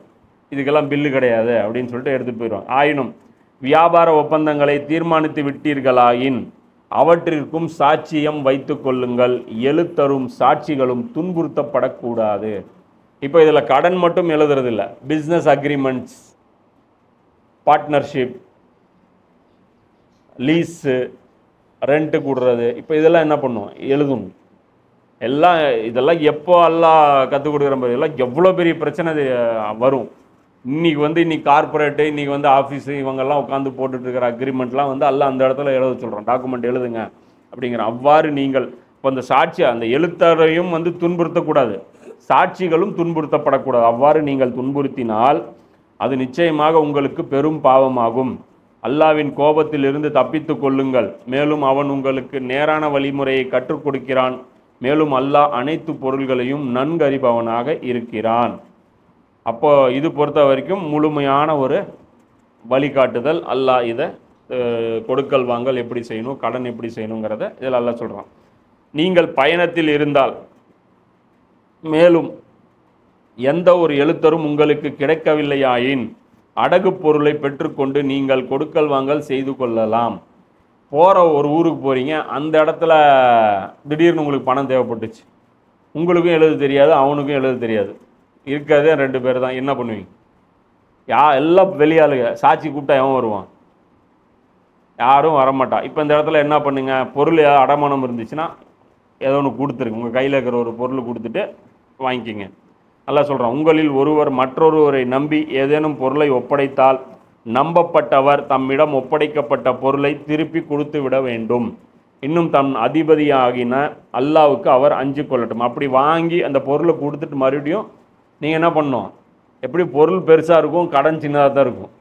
இதுக்கெல்லாம் பில்லு கிடையாது அப்படின்னு சொல்லிட்டு எடுத்துகிட்டு போயிடுவாங்க. ஆயினும் வியாபார ஒப்பந்தங்களை தீர்மானித்து விட்டீர்களாயின் அவற்றிற்கும் சாட்சியம் வைத்து கொள்ளுங்கள், எழுத்தரும் சாட்சிகளும் துன்புறுத்தப்படக்கூடாது. இப்போ இதில் கடன் மட்டும் எழுதுறது இல்லை, business agreements, partnership, lease, rent கொடுறது, இப்போ இதெல்லாம் என்ன பண்ணும், எழுதணும். எல்லாம் இதெல்லாம் எப்போ எல்லாம் கற்றுக் கொடுக்குற மாதிரி எல்லாம் எவ்வளோ பெரிய பிரச்சனை வரும். இன்றைக்கி கார்பரேட்டு, இன்றைக்கி வந்து ஆஃபீஸு, இவங்கெல்லாம் உட்காந்து போட்டுட்டு இருக்கிற அக்ரிமெண்ட்லாம் வந்து எல்லாம் அந்த இடத்துல எழுத சொல்கிறோம், டாக்குமெண்ட் எழுதுங்க அப்படிங்கிற. அவ்வாறு நீங்கள் இப்போ அந்த சாட்சியை அந்த எழுத்தரையும் வந்து துன்புறுத்தக்கூடாது, சாட்சிகளும் துன்புறுத்தப்படக்கூடாது. அவ்வாறு நீங்கள் துன்புறுத்தினால் அது நிச்சயமாக உங்களுக்கு பெரும் பாவமாகும். அல்லாவின் கோபத்திலிருந்து தப்பித்து கொள்ளுங்கள். மேலும் அவன் உங்களுக்கு நேரான வழிமுறையை கற்றுக் கொடுக்கிறான். மேலும் அல்லாஹ் அனைத்து பொருள்களையும் நன்கறிபவனாக இருக்கிறான். அப்போ இது பொறுத்த வரைக்கும் முழுமையான ஒரு வழிகாட்டுதல். அல்லாஹ் இதை கொடுக்கல் வாங்கல் எப்படி செய்யணும், கடன் எப்படி செய்யணுங்கிறத இதில் அல்லாஹ் சொல்கிறான். நீங்கள் பயணத்தில் இருந்தால், மேலும் எந்த ஒரு எழுத்தரும் உங்களுக்கு கிடைக்கவில்லையாயின் அடகு பொருளை பெற்றுக்கொண்டு நீங்கள் கொடுக்கல் வாங்கல் செய்து கொள்ளலாம். போகிற ஒரு ஊருக்கு போகிறீங்க, அந்த இடத்துல திடீர்னு உங்களுக்கு பணம் தேவைப்பட்டுச்சு. உங்களுக்கும் எழுத தெரியாது, அவனுக்கும் எழுத தெரியாது, இருக்கிறதே 2 பேர் தான். என்ன பண்ணுவீங்க? எல்லாம் வெளியாளுங்க. சாட்சி கூப்பிட்டா எவன் வருவான்? யாரும் வரமாட்டா. இப்போ இந்த இடத்துல என்ன பண்ணுங்க, பொருள் அடமானம் இருந்துச்சுன்னா ஏதோ ஒன்று கொடுத்துருங்க. உங்கள் கையில் இருக்கிற ஒரு பொருள் கொடுத்துட்டு வாங்கிக்கிங்க. நல்லா சொல்கிறான், உங்களில் ஒருவர் மற்றொருவரை நம்பி ஏதேனும் பொருளை ஒப்படைத்தால் நம்பப்பட்டவர் தம்மிடம் ஒப்படைக்கப்பட்ட பொருளை திருப்பி கொடுத்து விட வேண்டும். இன்னும் தம் அதிபதியாகின அல்லாவுக்கு அவர் அஞ்சு கொள்ளட்டும். அப்படி வாங்கி அந்த பொருளை கொடுத்துட்டு மறுபடியும் நீங்கள் என்ன பண்ணணும்? எப்படி பொருள் பெருசாக இருக்கும், கடன் சின்னதாக தான் இருக்கும்.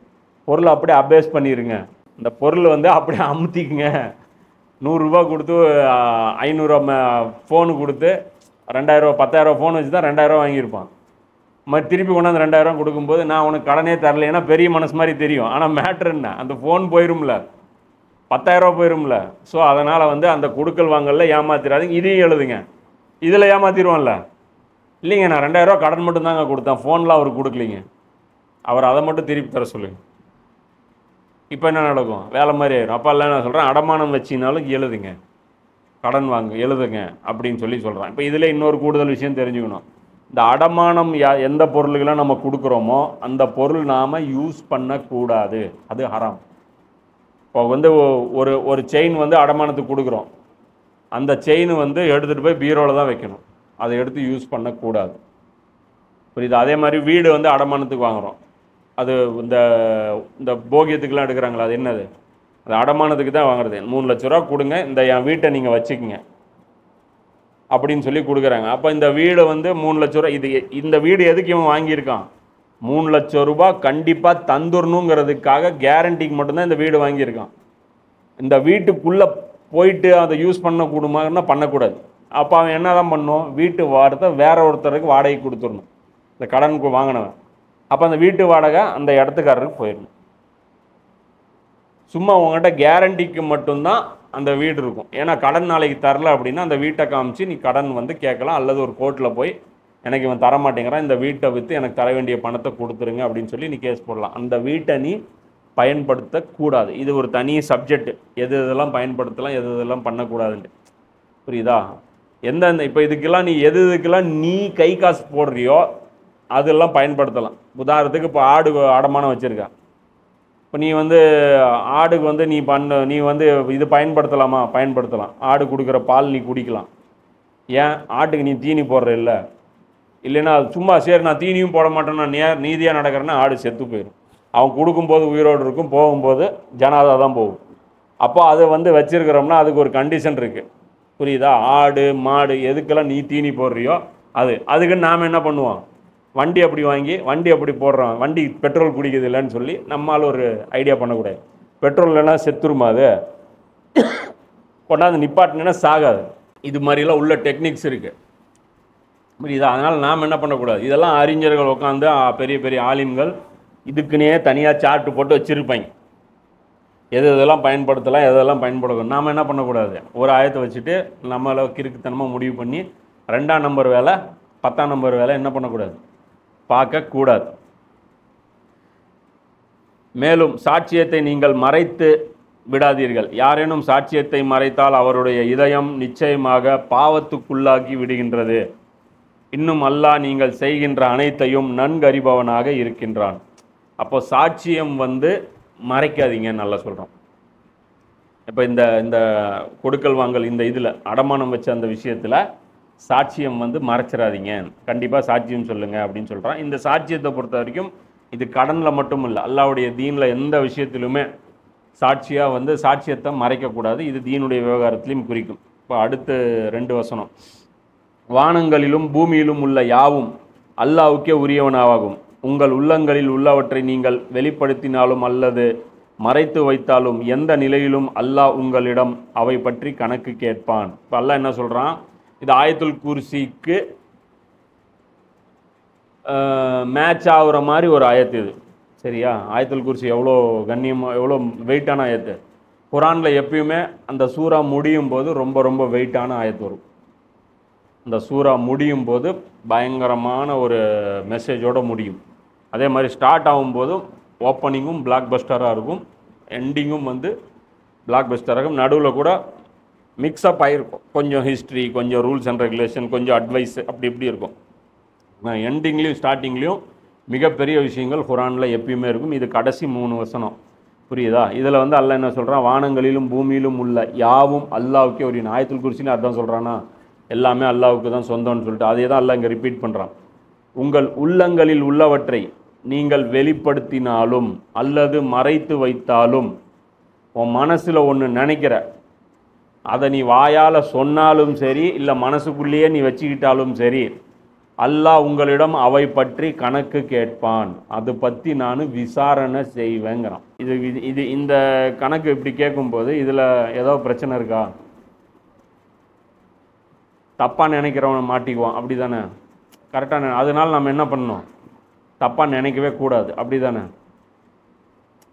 பொருளை அப்படியே அபேஸ் பண்ணிடுங்க. இந்த பொருள் அப்படியே அமுத்திக்குங்க. 100 ரூபா கொடுத்து 500 ஃபோனு கொடுத்து 2000 10,000 ஃபோன் வச்சு தான் 2000 வாங்கியிருப்பான். திருப்பி கொண்டாந்து 2000 கொடுக்கும்போது நான் உனக்கு கடனே தரலைன்னா பெரிய மனசு மாதிரி தெரியும். ஆனால் மேட்ரு என்ன, அந்த ஃபோன் போயிரும்ல, 10,000 போயிரும்ல. ஸோ அதனால் அந்த கொடுக்கல் வாங்கலில் ஏமாத்திராதீங்க. இதையும் எழுதுங்க. இதில் ஏமாத்திடுவான்ல, இல்லைங்க நான் 2000 கடன் மட்டும்தாங்க கொடுத்தேன், ஃபோனில் அவருக்கு கொடுக்கலிங்க, அவர் அதை மட்டும் திருப்பி தர சொல்லுங்க. இப்போ என்ன நடக்கும்? வேலை மாதிரி ஆயிடும். அப்போ எல்லாம் நான் சொல்கிறேன், அடமானம் வச்சினாலும் எழுதுங்க, கடன் வாங்க எழுதுங்க அப்படின்னு சொல்கிறான். இப்போ இதில் இன்னொரு கூடுதல் விஷயம் தெரிஞ்சுக்கணும். இந்த அடமானம் எந்த பொருளுக்கெல்லாம் நம்ம கொடுக்குறோமோ அந்த பொருள் நாம் யூஸ் பண்ணக்கூடாது, அது ஹராம். இப்போ ஒரு செயின் அடமானத்துக்கு கொடுக்குறோம், அந்த செயின் எடுத்துகிட்டு போய் பீரோவில் தான் வைக்கணும், அதை எடுத்து யூஸ் பண்ணக்கூடாது. புரியுது? அதே மாதிரி வீடு அடமானத்துக்கு வாங்குகிறோம், அது இந்த போகியத்துக்கெலாம் எடுக்கிறாங்களா, அது என்னது? அது அடமானத்துக்கு தான் வாங்குறது. 3 லட்ச ரூபா கொடுங்க, இந்த என் வீட்டை நீங்கள் வச்சுக்கிங்க அப்படின்னு சொல்லி கொடுக்குறாங்க. அப்போ இந்த வீடு 3 லட்ச ரூபா, இந்த வீடு எதுக்கு இவன் வாங்கியிருக்கான்? 3 லட்ச ரூபா கண்டிப்பாக தந்துடணுங்கிறதுக்காக கேரண்டிக்கு மட்டும்தான் இந்த வீடு வாங்கியிருக்கான். இந்த வீட்டுக்குள்ளே போயிட்டு அதை யூஸ் பண்ணக்கூடுமான்னா பண்ணக்கூடாது. அப்போ அவன் என்ன தான் பண்ணணும்? வீட்டு வாடகை வேற ஒருத்தருக்கு வாடகை கொடுத்துடணும், இந்த கடனுக்கு வாங்கினவன். அப்போ அந்த வீட்டு வாடகை அந்த இடத்துக்காரருக்கு போயிடணும். சும்மா உங்கள்கிட்ட கேரண்டிக்கு மட்டும்தான் அந்த வீடு இருக்கும். ஏன்னா கடன் நாளைக்கு தரல அப்படின்னா அந்த வீட்டை காமிச்சு நீ கடன் கேட்கலாம், அல்லது ஒரு கோர்ட்டில் போய் எனக்கு இவன் தரமாட்டேங்கிறான், இந்த வீட்டை விற்று எனக்கு தர வேண்டிய பணத்தை கொடுத்துருங்க அப்படின்னு சொல்லி நீ கேஸ் போடலாம். அந்த வீட்டை நீ பயன்படுத்தக்கூடாது. இது ஒரு தனி சப்ஜெக்ட், எது இதெல்லாம் பயன்படுத்தலாம், எது இதெல்லாம் பண்ணக்கூடாதுன்ட்டு. புரியுதா? இப்போ இதுக்கெல்லாம் இதுக்கெல்லாம் நீ கை காசு போடுறியோ அதெல்லாம் பயன்படுத்தலாம். உதாரணத்துக்கு இப்போ ஆடு அடமானம் வச்சுருக்கா, இப்போ நீ ஆடுக்கு நீ இது பயன்படுத்தலாமா? பயன்படுத்தலாம். ஆடு கொடுக்குற பால் நீ குடிக்கலாம். ஏன்? ஆட்டுக்கு நீ தீனி போடுற இல்லைன்னா சும்மா சரி நான் தீனியும் போட மாட்டேன்னா நீதியாக நடக்கிறேன்னா ஆடு செத்து போயிடும். அவன் கொடுக்கும்போது உயிரோடு இருக்கும், போகும்போது ஜனாதா தான் போகும். அப்போ அதை வச்சுருக்கிறோம்னா அதுக்கு ஒரு கண்டிஷன் இருக்குது. புரியுதா? ஆடு மாடு எதுக்கெல்லாம் நீ தீனி போடுறியோ அதுக்கு நாம் என்ன பண்ணுவோம்? வண்டி அப்படி வாங்கி வண்டி அப்படி போடுறோம், வண்டி பெட்ரோல் குடிக்குது இல்லைன்னு சொல்லி நம்மளால் ஒரு ஐடியா பண்ணக்கூடாது. பெட்ரோல் இல்லைன்னா செத்துருமா? அது கொண்டாந்து நிப்பாட்டினா சாகாது. இது மாதிரிலாம் உள்ள டெக்னிக்ஸ் இருக்குது. புரியுதா? அதனால் நாம் என்ன பண்ணக்கூடாது? இதெல்லாம் அறிஞர்கள் உட்காந்து பெரிய பெரிய ஆலிம்கள் இதுக்குன்னே தனியாக சார்ட்டு போட்டு வச்சுருப்பாங்க, எது இதெல்லாம் பயன்படுத்தலாம், எதெல்லாம் பயன்படுத்தணும். நாம் என்ன பண்ணக்கூடாது? ஒரு ஆயத்தை வச்சுட்டு நம்மளை கிறுக்குத்தனமாக முடிவு பண்ணி 2ஆம் நம்பர் வேலை 10ஆம் நம்பர் வேலை என்ன பண்ணக்கூடாது? பார்க்கக்கூடாது. மேலும் சாட்சியத்தை நீங்கள் மறைத்து விடாதீர்கள். யாரேனும் சாட்சியத்தை மறைத்தால் அவருடைய இதயம் நிச்சயமாக பாவத்துக்குள்ளாகி விடுகின்றது. இன்னும் அல்லாஹ் நீங்கள் செய்கின்ற அனைத்தையும் நன்கறிபவனாக இருக்கின்றான். அப்போ சாட்சியம் மறைக்காதீங்கன்னு நல்லா சொல்கிறோம். இப்போ இந்த கொடுக்கல் வாங்கல் இந்த இதில் அடமானம் வச்ச அந்த விஷயத்தில் சாட்சியம் மறைச்சிடாதீங்க, கண்டிப்பாக சாட்சியம் சொல்லுங்கள் அப்படின்னு சொல்கிறான். இந்த சாட்சியத்தை பொறுத்த வரைக்கும் இது கடனில் மட்டும் இல்லை, அல்லாஹ்வுடைய தீனில் எந்த விஷயத்திலுமே சாட்சியாக சாட்சியத்தை மறைக்கக்கூடாது. இது தீனுடைய விவகாரத்திலையும் குறிக்கும். இப்போ அடுத்து 2 வசனம். வானங்களிலும் பூமியிலும் உள்ள யாவும் அல்லாஹ்வுக்கே உரியவனாகும். உங்கள் உள்ளங்களில் உள்ளவற்றை நீங்கள் வெளிப்படுத்தினாலும் அல்லது மறைத்து வைத்தாலும் எந்த நிலையிலும் அல்லாஹ் உங்களிடம் அவை பற்றி கணக்கு கேட்பான். இப்போ அல்லாஹ் என்ன சொல்கிறான், இது ஆயத்துல் குர்சிக்கு மேட்ச் ஆகுற மாதிரி ஒரு ஆயத்து இது. சரியா? ஆயத்துல் குர்சி எவ்வளோ கண்ணியமாக எவ்வளோ வெயிட்டான ஆயத்து. குரானில் எப்பயுமே அந்த சூறா முடியும் போது ரொம்ப ரொம்ப வெயிட்டான ஆயத்து வரும். இந்த சூறா முடியும் போது பயங்கரமான ஒரு மெசேஜோடு முடியும். அதே மாதிரி ஸ்டார்ட் ஆகும்போதும் ஓப்பனிங்கும் பிளாக் பஸ்டராக இருக்கும், எண்டிங்கும் வந்து பிளாக் பஸ்டராக இருக்கும். நடுவில் கூட மிக்ஸ்அப் ஆகிருக்கும், கொஞ்சம் ஹிஸ்ட்ரி, கொஞ்சம் ரூல்ஸ் அண்ட் ரெகுலேஷன், கொஞ்சம் அட்வைஸ், அப்படி இப்படி இருக்கும். எண்டிங்லேயும் ஸ்டார்டிங்லேயும் மிகப்பெரிய விஷயங்கள் குரானில் எப்பயுமே இருக்கும். இது கடைசி 3 வசனம். புரியுதா? இதில் வந்து அல்லாஹ் என்ன சொல்கிறான், வானங்களிலும் பூமியிலும் உள்ள யாவும் அல்லாஹ்வுக்கே ஒரு ஆயத்துல் குர்சின்னு அதான் சொல்கிறானா, எல்லாமே அல்லாஹ்வுக்கு தான் சொந்தம்னு சொல்லிட்டு அதே தான் அல்லாஹ் இங்கே ரிப்பீட் பண்ணுறான். உங்கள் உள்ளங்களில் உள்ளவற்றை நீங்கள் வெளிப்படுத்தினாலும் அல்லது மறைத்து வைத்தாலும், உன் மனசில் ஒன்று நினைக்கிற அதை நீ வாயால் சொன்னாலும் சரி, இல்லை மனசுக்குள்ளேயே நீ வச்சுக்கிட்டாலும் சரி, அல்லாஹ் உங்களிடம் அவை பற்றி கணக்கு கேட்பான். அதை பற்றி நான் விசாரணை செய்வேங்கிறான். இது இந்த கணக்கு இப்படி கேட்கும்போது இதில் ஏதோ பிரச்சனை இருக்கா? தப்பாக நினைக்கிறவனை மாட்டிக்குவான், அப்படி தானே? கரெக்டாக அதனால் நம்ம என்ன பண்ணணும், தப்பாக நினைக்கவே கூடாது, அப்படி தானே?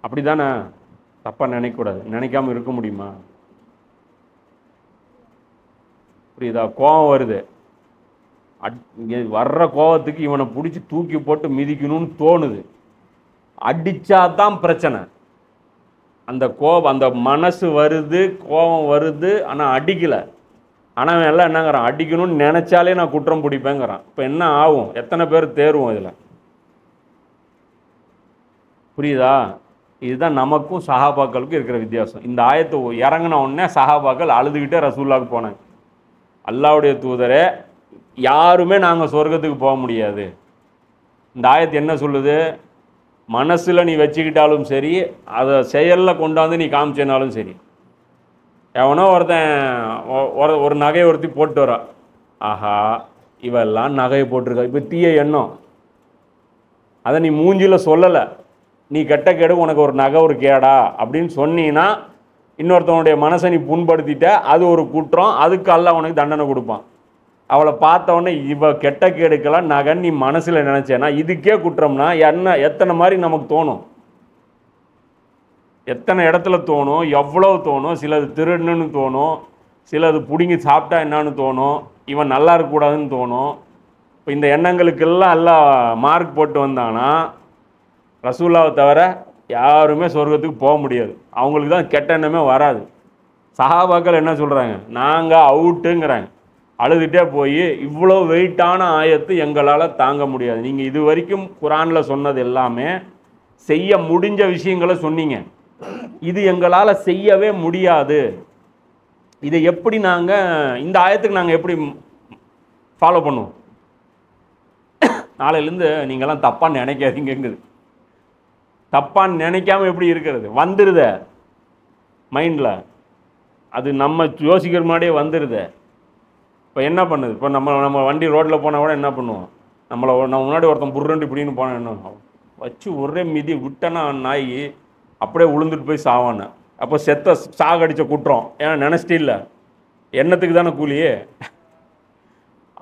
அப்படி தானே? தப்பாக நினைக்கக்கூடாது. நினைக்காமல் இருக்க முடியுமா? புரியுதா? கோபம் வருது, வர்ற கோபத்துக்கு இவனை பிடிச்சி தூக்கி போட்டு மிதிக்கணும்னு தோணுது. அடித்தாதான் பிரச்சனை. அந்த கோபம், அந்த மனசு வருது, கோபம் வருது, ஆனால் அடிக்கலை. ஆனால் அவன் எல்லாம் என்னங்கிறான், அடிக்கணும்னு நினச்சாலே நான் குற்றம் பிடிப்பேங்கிறான். இப்போ என்ன ஆகும்? எத்தனை பேர் தேருவோம் இதில்? புரியுதா? இதுதான் நமக்கும் சஹாபாக்களுக்கும் இருக்கிற வித்தியாசம். இந்த ஆயத்தை இறங்கின உடனே சஹாபாக்கள் அழுதுகிட்டே ரசூலுல்லாஹ்க்கு போனாங்க. அல்லாஹ்வுடைய தூதரே, யாருமே நாங்கள் சொர்க்கத்துக்கு போக முடியாது. இந்த ஆயத்து என்ன சொல்லுது, மனசில் நீ வச்சுக்கிட்டாலும் சரி, அதை செயலில் கொண்டாந்து நீ காமிச்சேனாலும் சரி. எவனோ ஒருத்தன் ஒரு நகையை ஒருத்தி போட்டு வரா, ஆஹா இவெல்லாம் நகையை போட்டிருக்கா, இப்போ தீய எண்ணம். அதை நீ மூஞ்சியில் சொல்லலை, நீ கெட்ட கேடு, உனக்கு ஒரு நகை ஒரு கேடா அப்படின்னு சொன்னீங்கன்னா இன்னொருத்தவனுடைய மனசை நீ புண்படுத்திட்ட, அது ஒரு குற்றம். அதுக்கு அல்லாஹ் உனக்கு தண்டனை கொடுப்பான். அவளை பார்த்தவொடனே இவ கெட்ட கேடுக்கெல்லாம் நகன் நீ மனசில் நினச்சேன்னா இதுக்கே குற்றம்னா எத்தனை மாதிரி நமக்கு தோணும், எத்தனை இடத்துல தோணும், எவ்வளவு தோணும். சிலது திருடுன்னு தோணும், சிலது பிடுங்கி சாப்பிட்டா என்னான்னு தோணும், இவன் நல்லா இருக்கக்கூடாதுன்னு தோணும். இப்போ இந்த எண்ணங்களுக்கெல்லாம் எல்லாம் மார்க் போட்டு வந்தானா ரசூலுல்லாவை தவிர யாருமே சொர்க்கத்துக்கு போக முடியாது. அவங்களுக்கு தான் கெட்ட எண்ணமே வராது. சஹாபாக்கள் என்ன சொல்கிறாங்க, நாங்கள் அவுட்டுங்கிறாங்க. அழுதுகிட்டே போய் இவ்வளோ வெயிட்டான ஆயத்து எங்களால் தாங்க முடியாது. நீங்கள் இது வரைக்கும் குரானில் சொன்னது எல்லாமே செய்ய முடிஞ்ச விஷயங்களை சொன்னீங்க, இது எங்களால் செய்யவே முடியாது. இதை எப்படி நாங்கள் இந்த ஆயத்துக்கு நாங்கள் எப்படி ஃபாலோ பண்ணுவோம்? நாளையிலேருந்து நீங்கள்லாம் தப்பாக நினைக்காதீங்கிறது. தப்பாக நினைக்காம எப்படி இருக்கிறது? வந்துடுத மைண்டில், அது நம்ம யோசிக்கிற முன்னாடியே வந்துடுது. இப்போ என்ன பண்ணுது? இப்போ நம்ம வண்டி ரோட்டில் போனால் கூட என்ன பண்ணுவோம், நம்ம முன்னாடி ஒருத்தன் புர்ரண்டு இப்படின்னு போனால் என்ன வச்சு ஒரே மிதி விட்டனா நாய் அப்படியே உளுந்துட்டு போய் சாவானு. அப்போ செத்த சாகடித்த குற்றம். ஏன்னா நினச்சிட்டு இல்லை, எண்ணத்துக்கு தானே கூலியே.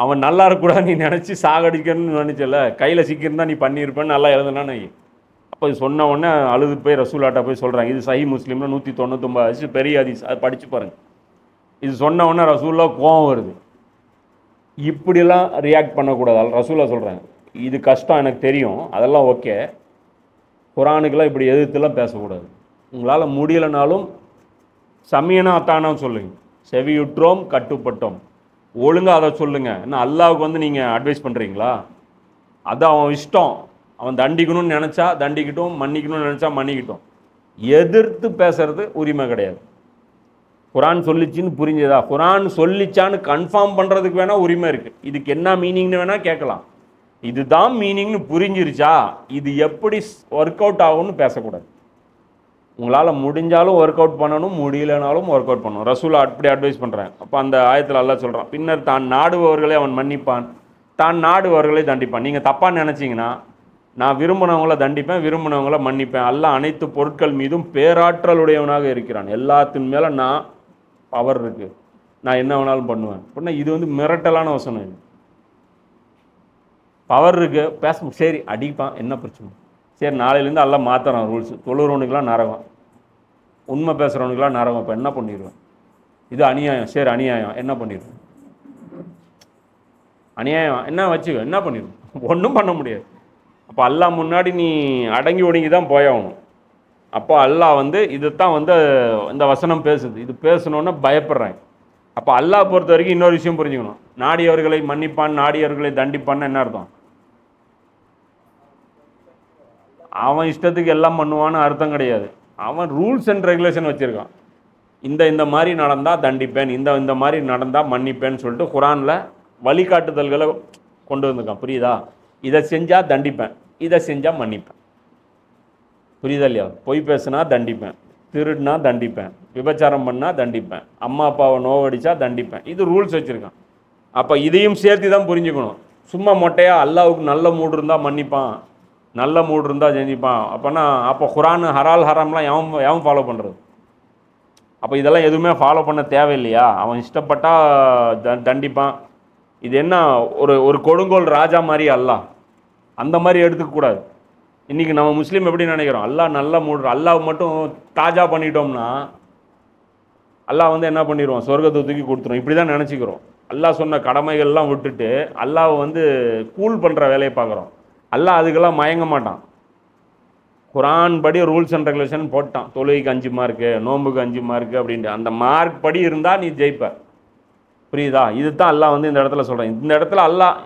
அவன் நல்லா இருக்கக்கூடாது நீ நினச்சி சாகடிக்கணும்னு நினச்சல, கையில் சிக்கியிருந்தா நீ பண்ணியிருப்பேன்னு நல்லா எழுதுனான்னு. அப்போ இது சொன்ன உடனே அழுது போய் ரசூலாட்டா போய் சொல்கிறாங்க. இது சஹீஹ் முஸ்லிம்ல 199 பெரிய ஹதீஸ், அது படித்து பாருங்கள். இது சொன்ன உடனே ரசூலுல்லாஹ் கோவம் வருது. இப்படிலாம் ரியாக்ட் பண்ணக்கூடாது. ரசூலுல்லாஹ் சொல்கிறாங்க, இது கஷ்டம் எனக்கு தெரியும், அதெல்லாம் ஓகே, குரானுக்கெல்லாம் இப்படி எதிர்த்துலாம் பேசக்கூடாது. உங்களால் முடியலைனாலும் சமீனா அத்தானா சொல்லுங்கள், செவியுற்றோம் கட்டுப்பட்டோம், ஒழுங்காக அதை சொல்லுங்கள். என்ன அல்லாஹ்வுக்கு வந்து நீங்கள் அட்வைஸ் பண்ணுறீங்களா? அது அவன் இஷ்டம். அவன் தண்டிக்கணும்னு நினச்சா தண்டிக்கிட்டோம், மன்னிக்கணும்னு நினச்சா மன்னிக்கிட்டோம். எதிர்த்து பேசுறது உரிமை கிடையாது. குரான் சொல்லிச்சின்னு புரிஞ்சதா, குரான் சொல்லிச்சான்னு கன்ஃபார்ம் பண்ணுறதுக்கு வேணால் உரிமை இருக்குது. இதுக்கு என்ன மீனிங்னு வேணால் கேட்கலாம். இதுதான் மீனிங்னு புரிஞ்சிருச்சா, இது எப்படி ஒர்க் அவுட் ஆகும்னு பேசக்கூடாது. உங்களால் முடிஞ்சாலும் ஒர்க் அவுட் பண்ணணும், முடியலனாலும் ஒர்க் அவுட் பண்ணணும். ரசூல் அப்படி அட்வைஸ் பண்ணுறாங்க. அப்போ அந்த ஆயத்தில் அல்லாஹ் சொல்கிறான், பின்னர் தான் நாடுபவர்களை அவன் மன்னிப்பான், தான் நாடுபவர்களை தண்டிப்பான். நீங்கள் தப்பாக நினச்சிங்கன்னா நான் விரும்பினவங்கள தண்டிப்பேன், விரும்பினவங்கள மன்னிப்பேன். அல்லாஹ் அனைத்து பொருட்கள் மீதும் பேராற்றலுடையவனாக இருக்கிறான். எல்லாத்தின் மேலே நான் பவர் இருக்குது, நான் என்ன வேணாலும் பண்ணுவேன் அப்படின்னா இது வந்து மிரட்டலான வசனம். இது பவர் இருக்குது, பேச சரி அடிப்பான், என்ன பிரச்சனை, சரி நாளையிலேருந்து எல்லாம் மாற்றுறான் ரூல்ஸ். தொழுறவனுக்கெலாம் நரகம், உண்மை பேசுகிறவனுக்கெலாம் நரகம். இப்போ என்ன பண்ணிடுவேன், இது அநியாயம், சரி அநியாயம், என்ன பண்ணிடுவேன், அநியாயம் என்ன வச்சுக்க, என்ன பண்ணிடுவேன், ஒன்றும் பண்ண முடியாது. அப்போ அல்லாஹ் முன்னாடி நீ அடங்கி ஒடுங்கி தான் போயாகணும். அப்போ அல்லாஹ் வந்து இதுதான் வந்து இந்த வசனம் பேசுது, இது பேசணுன்னு பயப்படுறேன். அப்போ அல்லாஹ் பொறுத்த வரைக்கும் இன்னொரு விஷயம் புரிஞ்சுக்கணும், நாடியவர்களை மன்னிப்பான், நாடியவர்களை தண்டிப்பான்னு என்ன அர்த்தம்? அவன் இஷ்டத்துக்கு எல்லாம் பண்ணுவான்னு அர்த்தம் கிடையாது. அவன் ரூல்ஸ் அண்ட் ரெகுலேஷன் வச்சுருக்கான். இந்த மாதிரி நடந்தால் தண்டிப்பேன், இந்த மாதிரி நடந்தால் மன்னிப்பேன்னு சொல்லிட்டு குரானில் வழிகாட்டுதல்களை கொண்டு வந்திருக்கான். புரியுதா? இதை செஞ்சால் தண்டிப்பேன், இதை செஞ்சால் மன்னிப்பேன். புரியுதா இல்லையா? பொய் பேசுனா தண்டிப்பேன், திருடுனா தண்டிப்பேன், விபச்சாரம் பண்ணால் தண்டிப்பேன், அம்மா அப்பாவை நோவடிச்சா தண்டிப்பேன். இது ரூல்ஸ் வச்சுருக்கான். அப்போ இதையும் சேர்த்து தான் புரிஞ்சுக்கணும். சும்மா மொட்டையாக அல்லாவுக்கு நல்ல மூடு இருந்தால் மன்னிப்பான், நல்ல மூடு இருந்தால் செஞ்சுப்பான் அப்போனா அப்போ குரான் ஹரால் ஹராம்லாம் எவன் ஃபாலோ பண்ணுறது? அப்போ இதெல்லாம் எதுவுமே ஃபாலோ பண்ண தேவையில்லையா? அவன் இஷ்டப்பட்டால் தண்டிப்பான். இது என்ன ஒரு கொடுங்கோல் ராஜா மாதிரி அல்லாஹ் அந்த மாதிரி எடுத்துக்கக்கூடாது. இன்றைக்கி நம்ம முஸ்லீம் எப்படி நினைக்கிறோம், அல்லாஹ் நல்லா மூடுற, அல்லாஹ் மட்டும் தாஜா பண்ணிட்டோம்னா அல்லாஹ் வந்து என்ன பண்ணிடுவோம், சொர்க்கத்தை தூக்கி கொடுத்துரும், இப்படி தான் நினச்சிக்கிறோம். அல்லாஹ் சொன்ன கடமைகள்லாம் விட்டுட்டு அல்லாஹ் வந்து கூல் பண்ணுற வேலையை பார்க்குறோம். அல்லாஹ் அதுக்கெல்லாம் மயங்க மாட்டான். குரான் படி ரூல்ஸ் அண்ட் ரெகுலேஷன் போட்டான். தொழுகைக்கு 5 மார்க்கு, நோம்புக்கு 5 மார்க்கு அப்படின்ட்டு அந்த மார்க் படி இருந்தால் நீ ஜெயிப்ப. புரியுதா? இது தான் அல்லாஹ் வந்து இந்த இடத்துல சொல்கிறேன். இந்த இடத்துல அல்லாஹ்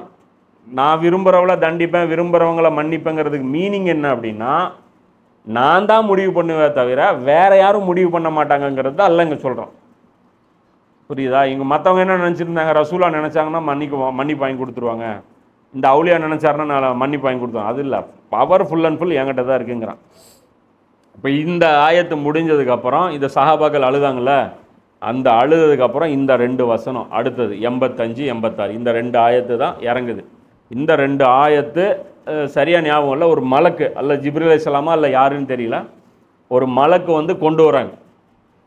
நான் விரும்புகிறவளை தண்டிப்பேன், விரும்புகிறவங்கள மன்னிப்பேங்கிறதுக்கு மீனிங் என்ன அப்படின்னா, நான் தான் முடிவு பண்ணுவே தவிர வேறு யாரும் முடிவு பண்ண மாட்டாங்கங்கிறது தான் அல்லாஹ் இங்கே சொல்கிறோம். புரியுதா? இங்கே மற்றவங்க என்ன நினச்சிருந்தாங்க, ரசூலா நினச்சாங்கன்னா மன்னிப்பு வாங்கி கொடுத்துருவாங்க, இந்த அவுலியா நினச்சாருன்னா நான் மன்னிப்பு வாங்கி கொடுத்தோம். அது இல்லை, பவர் ஃபுல் அண்ட் ஃபுல் என்கிட்ட தான் இருக்குங்கிறான். இப்போ இந்த ஆயத்து முடிஞ்சதுக்கப்புறம் இந்த சஹாபாக்கள் அழுதாங்கள்ல, அந்த அழுததுக்கப்புறம் இந்த 2 வசனம் அடுத்தது 85 86 இந்த 2 ஆயத்து தான் இறங்குது. இந்த 2 ஆயத்து சரியாக ஞாபகம் இல்லை, ஒரு மலக்கு அல்ல ஜிப்ரீல் அலைஹிஸ்ஸலாமா அல்ல யாருன்னு தெரியல, ஒரு மலக்கு வந்து கொண்டு வராங்க.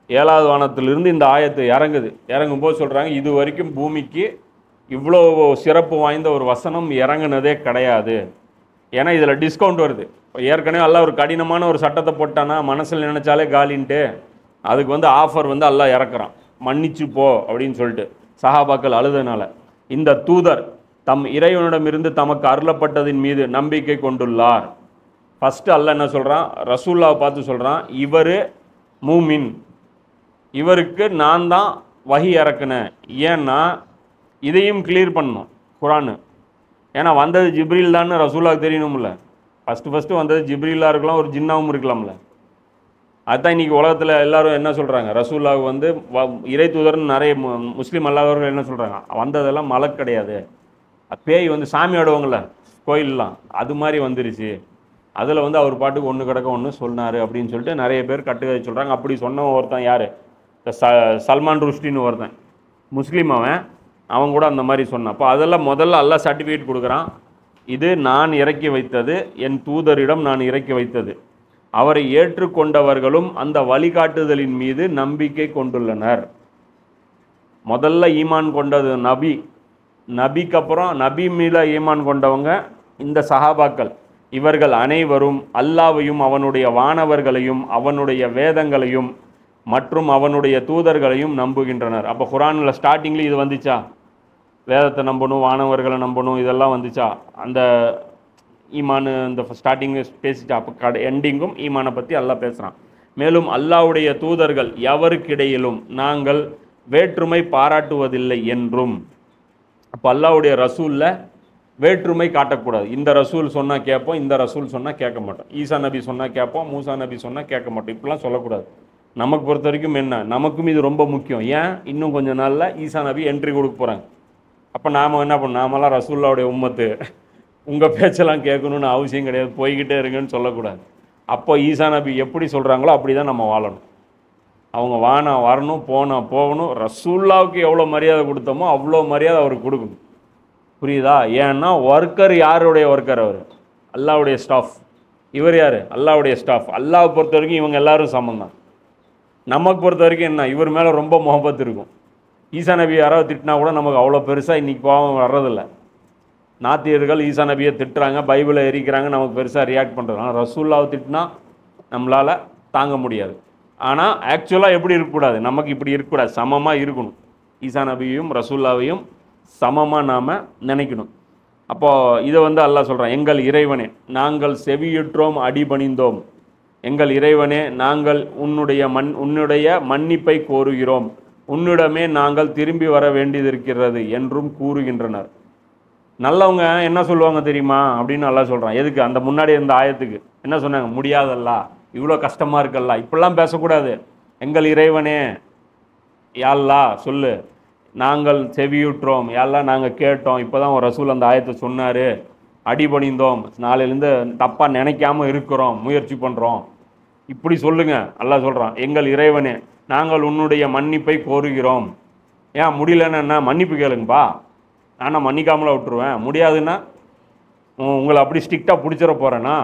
7வது வானத்திலிருந்து இந்த ஆயத்து இறங்குது. இறங்கும்போது சொல்கிறாங்க, இது வரைக்கும் பூமிக்கு இவ்வளோ சிறப்பு வாய்ந்த ஒரு வசனம் இறங்குனதே கிடையாது. ஏன்னா இதில் டிஸ்கவுண்ட் வருது. ஏற்கனவே எல்லாம் ஒரு கடினமான ஒரு சட்டத்தை போட்டானா மனசில் நினச்சாலே காலின்ட்டு அதுக்கு வந்து ஆஃபர் வந்து எல்லாம் இறக்குறான், மன்னிச்சு போ அப்படின்னு சொல்லிட்டு. சஹாபாக்கள் அழுதனால இந்த தூதர் தம் இறைவனிடமிருந்து தமக்கு அருளப்பட்டதின் மீது நம்பிக்கை கொண்டுள்ளார். ஃபஸ்ட்டு அல்லாஹ் என்ன சொல்கிறான், ரசூல்லாவை பார்த்து சொல்கிறான், இவர் மூமின், இவருக்கு நான் தான் வஹி இறக்குனேன். ஏன்னா இதையும் கிளியர் பண்ணணும் குரானு. ஏன்னா வந்தது ஜிப்ரீல் தான்னு ரசூலாவுக்கு தெரியணும்ல. ஃபஸ்ட்டு வந்தது ஜிப்ரீலாக இருக்கலாம், ஒரு ஜின்னாவும் இருக்கலாம்ல. அதுதான் இன்றைக்கி உலகத்தில் எல்லோரும் என்ன சொல்கிறாங்க, ரசூல்லாவுக்கு வந்து இறை தூதர்னு நிறைய முஸ்லீம் அல்லாதவர்கள் என்ன சொல்கிறாங்க, வந்ததெல்லாம் மலக்கு கிடையாது, பேய் வந்து சாமி ஆடுவாங்கள்ல கோயிலெலாம், அது மாதிரி வந்துருச்சு, அதில் வந்து அவர் பாட்டுக்கு ஒன்று கிடக்க ஒன்று சொன்னார் அப்படின்னு சொல்லிட்டு நிறைய பேர் கட்டுக்கதை சொல்கிறாங்க. அப்படி சொன்னவன் ஒருத்தன் யார், சல்மான் ருஷ்டின்னு ஒருத்தன் முஸ்லீம், அவன் கூட அந்த மாதிரி சொன்னான். அப்போ அதெல்லாம் முதல்ல அல்லாஹ் சர்டிஃபிகேட் கொடுக்குறான், இது நான் இறக்கி வைத்தது, என் தூதரிடம் நான் இறக்கி வைத்தது, அவரை ஏற்றுக்கொண்டவர்களும் அந்த வழிகாட்டுதலின் மீது நம்பிக்கை கொண்டுள்ளனர். முதல்ல ஈமான் கொண்டது நபி, நபிக்கு அப்புறம் நபி மீது ஈமான் கொண்டவங்க இந்த சஹாபாக்கள். இவர்கள் அனைவரும் அல்லாஹ்வையும் அவனுடைய வானவர்களையும் அவனுடைய வேதங்களையும் மற்றும் அவனுடைய தூதர்களையும் நம்புகின்றனர். அப்போ குரானில் ஸ்டார்டிங்கில் இது வந்துச்சா, வேதத்தை நம்பணும், வானவர்களை நம்பணும், இதெல்லாம் வந்துச்சா? அந்த ஈமான் இந்த ஸ்டார்டிங்கில் பேசிட்டா. அப்போ எண்டிங்கும் ஈமானை பற்றி அல்லாஹ் பேசுகிறான். மேலும் அல்லாஹ்வுடைய தூதர்கள் எவருக்கிடையிலும் நாங்கள் வேற்றுமை பாராட்டுவதில்லை என்றும். அப்போ அல்லாஹ்வுடைய ரசூலில் வேற்றுமை காட்டக்கூடாது. இந்த ரசூல் சொன்னால் கேட்போம், இந்த ரசூல் சொன்னால் கேட்க மாட்டோம், ஈசா நபி சொன்னால் கேட்போம், மூசா நபி சொன்னால் கேட்க மாட்டோம், இப்படிலாம் சொல்லக்கூடாது. நமக்கு பொறுத்த வரைக்கும் என்ன, நமக்கும் இது ரொம்ப முக்கியம். ஏன், இன்னும் கொஞ்சம் நாளில் ஈசா நபி என்ட்ரி கொடுக்க போகிறாங்க. அப்போ நாம் என்ன பண்ணோம், நாமெல்லாம் ரசூல்லாவுடைய உம்மத்து, உங்கள் பேச்செல்லாம் கேட்கணுன்னு அவசியம் கிடையாது, போய்கிட்டே இருங்கன்னு சொல்லக்கூடாது. அப்போ ஈசா நபி எப்படி சொல்கிறாங்களோ அப்படி தான் நம்ம வாழணும். அவங்க வரணும், போகணும். ரசூல்லாவுக்கு எவ்வளோ மரியாதை கொடுத்தோமோ அவ்வளோ மரியாதை அவருக்கு கொடுக்கணும். புரியுதா? ஏன்னா ஒர்க்கர் யாருடைய ஒர்க்கர்? அவர் அல்லாவுடைய ஸ்டாஃப். இவர் யார்? அல்லாவுடைய ஸ்டாஃப். அல்லாவை பொறுத்த வரைக்கும் இவங்க எல்லாரும் சமம் தான். நமக்கு பொறுத்த வரைக்கும் என்ன, இவர் மேலே ரொம்ப முகப்பத்து இருக்கும். ஈசா நபி யாராவது திட்டினா கூட நமக்கு அவ்வளோ பெருசாக இன்றைக்கி கோபம் வர்றதில்ல. நாத்தியர்கள் ஈசா நபியை திட்டுறாங்க, பைபிளை எரிக்கிறாங்க, நமக்கு பெருசாக ரியாக்ட் பண்ணுறது. ஆனால் ரசூல்லாவை திட்டினா நம்மளால் தாங்க முடியாது. ஆனால் ஆக்சுவலாக எப்படி இருக்கக்கூடாது, நமக்கு இப்படி இருக்கக்கூடாது, சமமாக இருக்கணும். ஈசா நபியையும் ரசூல்லாவையும் சமமாக நாம் நினைக்கணும். அப்போது இதை வந்து அல்லாஹ் சொல்கிறான், எங்கள் இறைவனே நாங்கள் செவியுற்றோம், அடிபணிந்தோம். எங்கள் இறைவனே நாங்கள் உன்னுடைய மன்னிப்பை கோருகிறோம், உன்னிடமே நாங்கள் திரும்பி வர வேண்டியதிருக்கிறது என்றும் கூறுகின்றனர். நல்லவங்க என்ன சொல்லுவாங்க தெரியுமா அப்படின்னு அல்லாஹ் சொல்கிறான். எதுக்கு? அந்த முன்னாடி இருந்த ஆயத்துக்கு என்ன சொன்னாங்க? முடியாதல்லா, இவ்வளோ கஷ்டமாக இருக்கல்லா, இப்படிலாம் பேசக்கூடாது. எங்கள் இறைவனே யா அல்லாஹ் சொல்லு, நாங்கள் செவியுற்றோம், யாரெல்லாம் நாங்கள் கேட்டோம், இப்போ தான் ஒரு ரசூல் அந்த ஆயத்தை சொன்னார், அடிபணிந்தோம், நாளையிலேருந்து தப்பாக நினைக்காமல் இருக்கிறோம், முயற்சி பண்ணுறோம், இப்படி சொல்லுங்க. அல்லாஹ் சொல்கிறான், எங்கள் இறைவனே நாங்கள் உன்னுடைய மன்னிப்பை கோருகிறோம். ஏன் முடியலன்னு என்ன, மன்னிப்பு கேளுங்கப்பா, நானும் மன்னிக்காமல விட்டுருவேன். முடியாதுன்னா உங்களை அப்படி ஸ்ட்ரிக்டாக பிடிச்சிட போகிறேன்னா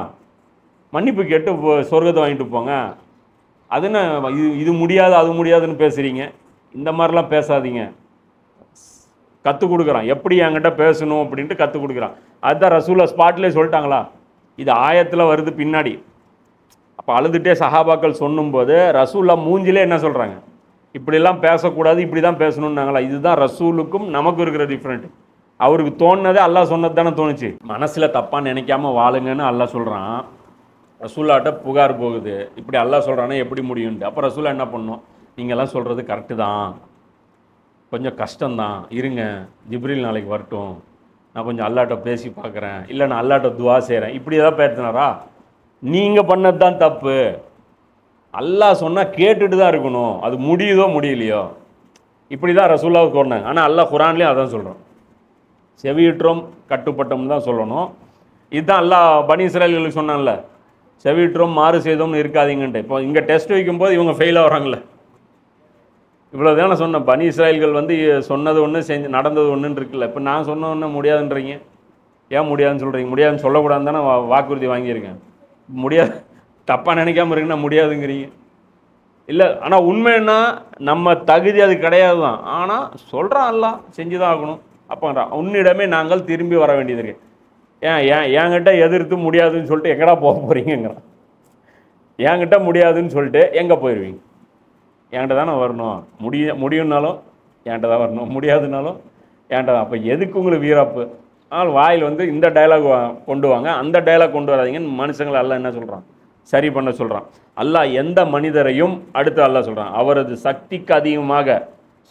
மன்னிப்பு கேட்டு சொர்க்கத்தை வாங்கிட்டு போங்க. அதுன்னு இது முடியாது அது முடியாதுன்னு பேசுகிறீங்க, இந்த மாதிரிலாம் பேசாதீங்க. கற்றுக் கொடுக்குறான் எப்படி என்கிட்ட பேசணும் அப்படின்ட்டு கற்றுக் கொடுக்குறான். அதுதான் ரசூலை ஸ்பாட்லேயே சொல்லிட்டாங்களா, இது ஆயத்தில் வருது பின்னாடி. அப்போ அழுதுகிட்டே சஹாபாக்கள் சொன்னும்போது ரசூல்லா மூஞ்சிலே என்ன சொல்கிறாங்க, இப்படிலாம் பேசக்கூடாது, இப்படி தான் பேசணுன்னாங்களா. இதுதான் ரசூலுக்கும் நமக்கு இருக்கிற டிஃப்ரெண்ட். அவருக்கு தோணுனதே அல்லாஹ் சொன்னது தானே தோணுச்சு. மனசில் தப்பாக நினைக்காம வாழுங்கன்னு அல்லாஹ் சொல்கிறான். ரசூல்லாட்ட புகார் போகுது, இப்படி அல்லாஹ் சொல்கிறானே எப்படி முடியும்ட்டு. அப்போ ரசூல்லா என்ன பண்ணணும், நீங்கள்லாம் சொல்கிறது கரெக்டு தான், கொஞ்சம் கஷ்டம்தான், இருங்க ஜிப்ரீல் நாளைக்கு வரட்டும், நான் கொஞ்சம் அல்லாட்ட பேசி பார்க்குறேன், இல்லை நான் அல்லாட்ட துவா செய்கிறேன், இப்படி ஏதாவது பேசினாரா? நீங்கள் பண்ணது தான் தப்பு. அல்லாஹ் சொன்னால் கேட்டுட்டு தான் இருக்கணும், அது முடியுதோ முடியலையோ. இப்படி தான் ரசூல்லாவுக்கு சொன்னாங்க. ஆனால் அல்லாஹ் குரான்லேயும் அதான் சொல்கிறோம், செவியுற்றோம் கட்டுப்பட்டோம் தான் சொல்லணும். இதுதான் அல்லாஹ் பனி இஸ்ராயல்களுக்கு சொன்னான்ல, செவியுற்றோம் மாறு செய்தோம்னு இருக்காதீங்கன்ட்டு. இப்போ இங்கே டெஸ்ட் வைக்கும்போது இவங்க ஃபெயில் ஆகிறாங்களே, இவ்வளோ தானே சொன்னேன். பனி இஸ்ராயல்கள் வந்து சொன்னது ஒன்று செஞ்சு நடந்தது ஒன்றுன்னு இருக்குல்ல. இப்போ நான் சொன்ன ஒன்று முடியாதுன்றீங்க, ஏன் முடியாதுன்னு சொல்கிறீங்க? முடியாதுன்னு சொல்லக்கூடாதுன்னு தானே வாக்குறுதி வாங்கியிருக்கேன். முடியாது, தப்பாக நினைக்காம இருக்குன்னா முடியாதுங்கிறீங்க இல்லை. ஆனால் உண்மைன்னா நம்ம தகுதி அது கிடையாது தான். ஆனால் சொல்கிறான் எல்லாம் செஞ்சு தான் ஆகணும். அப்போன்றா உன்னிடமே நாங்கள் திரும்பி வர வேண்டியது இருக்கு. என்கிட்ட எதிர்த்து முடியாதுன்னு சொல்லிட்டு எங்கடா போக போகிறீங்கிறான். என்கிட்ட முடியாதுன்னு சொல்லிட்டு எங்கே போயிடுவீங்க? என்கிட்ட தானே வரணும். முடியும்னாலும் என்கிட்ட தான் வரணும், முடியாதுனாலும் என்கிட்ட தான். அப்போ எதுக்கு உங்களுக்கு வீராப்பு? ஆனால் வாயில் வந்து இந்த டைலாக் கொண்டு வாங்க, அந்த டைலாக் கொண்டு வராதிங்கன்னு மனுஷங்களை எல்லாம் என்ன சொல்கிறான், சரி பண்ண சொல்கிறான். அல்லாஹ் எந்த மனிதரையும் அடுத்து அல்லாஹ் சொல்கிறான், அவரது சக்திக்கு அதிகமாக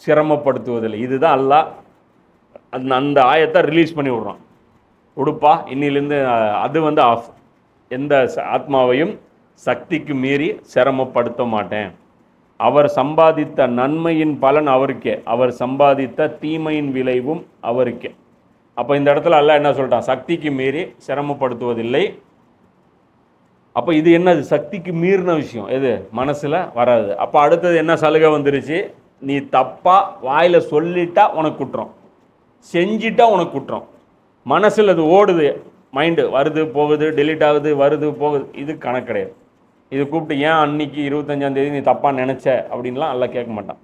சிரமப்படுத்துவதில்லை. இதுதான் அல்லாஹ் அந்த ஆயத்தை ரிலீஸ் பண்ணி விட்றான். உடுப்பா இன்னிலேருந்து அது வந்து ஆஃப். எந்த ஆத்மாவையும் சக்திக்கு மீறி சிரமப்படுத்த மாட்டேன். அவர் சம்பாதித்த நன்மையின் பலன் அவருக்கே, அவர் சம்பாதித்த தீமையின் விளைவும் அவருக்கே. அப்போ இந்த இடத்துல அல்லாஹ் என்ன சொல்லிட்டான், சக்திக்கு மீறி சிரமப்படுத்துவதில்லை. அப்போ இது என்னது, சக்திக்கு மீறின விஷயம் எது, மனசில் வராது. அப்போ அடுத்தது என்ன சலுகை வந்துருச்சு, நீ தப்பாக வாயில் சொல்லிட்டா உனக்கு குற்றம், செஞ்சிட்டா உனக்கு குற்றம். மனசில் அது ஓடுது, மைண்டு வருது போகுது, டெலீட் ஆகுது, வருது போகுது, இது கணக்கு கிடையாது. இது கூப்பிட்டு ஏன் அன்னைக்கு 25ஆம் தேதி நீ தப்பாக நினச்ச அப்படின்லாம் எல்லாம் கேட்க மாட்டான்.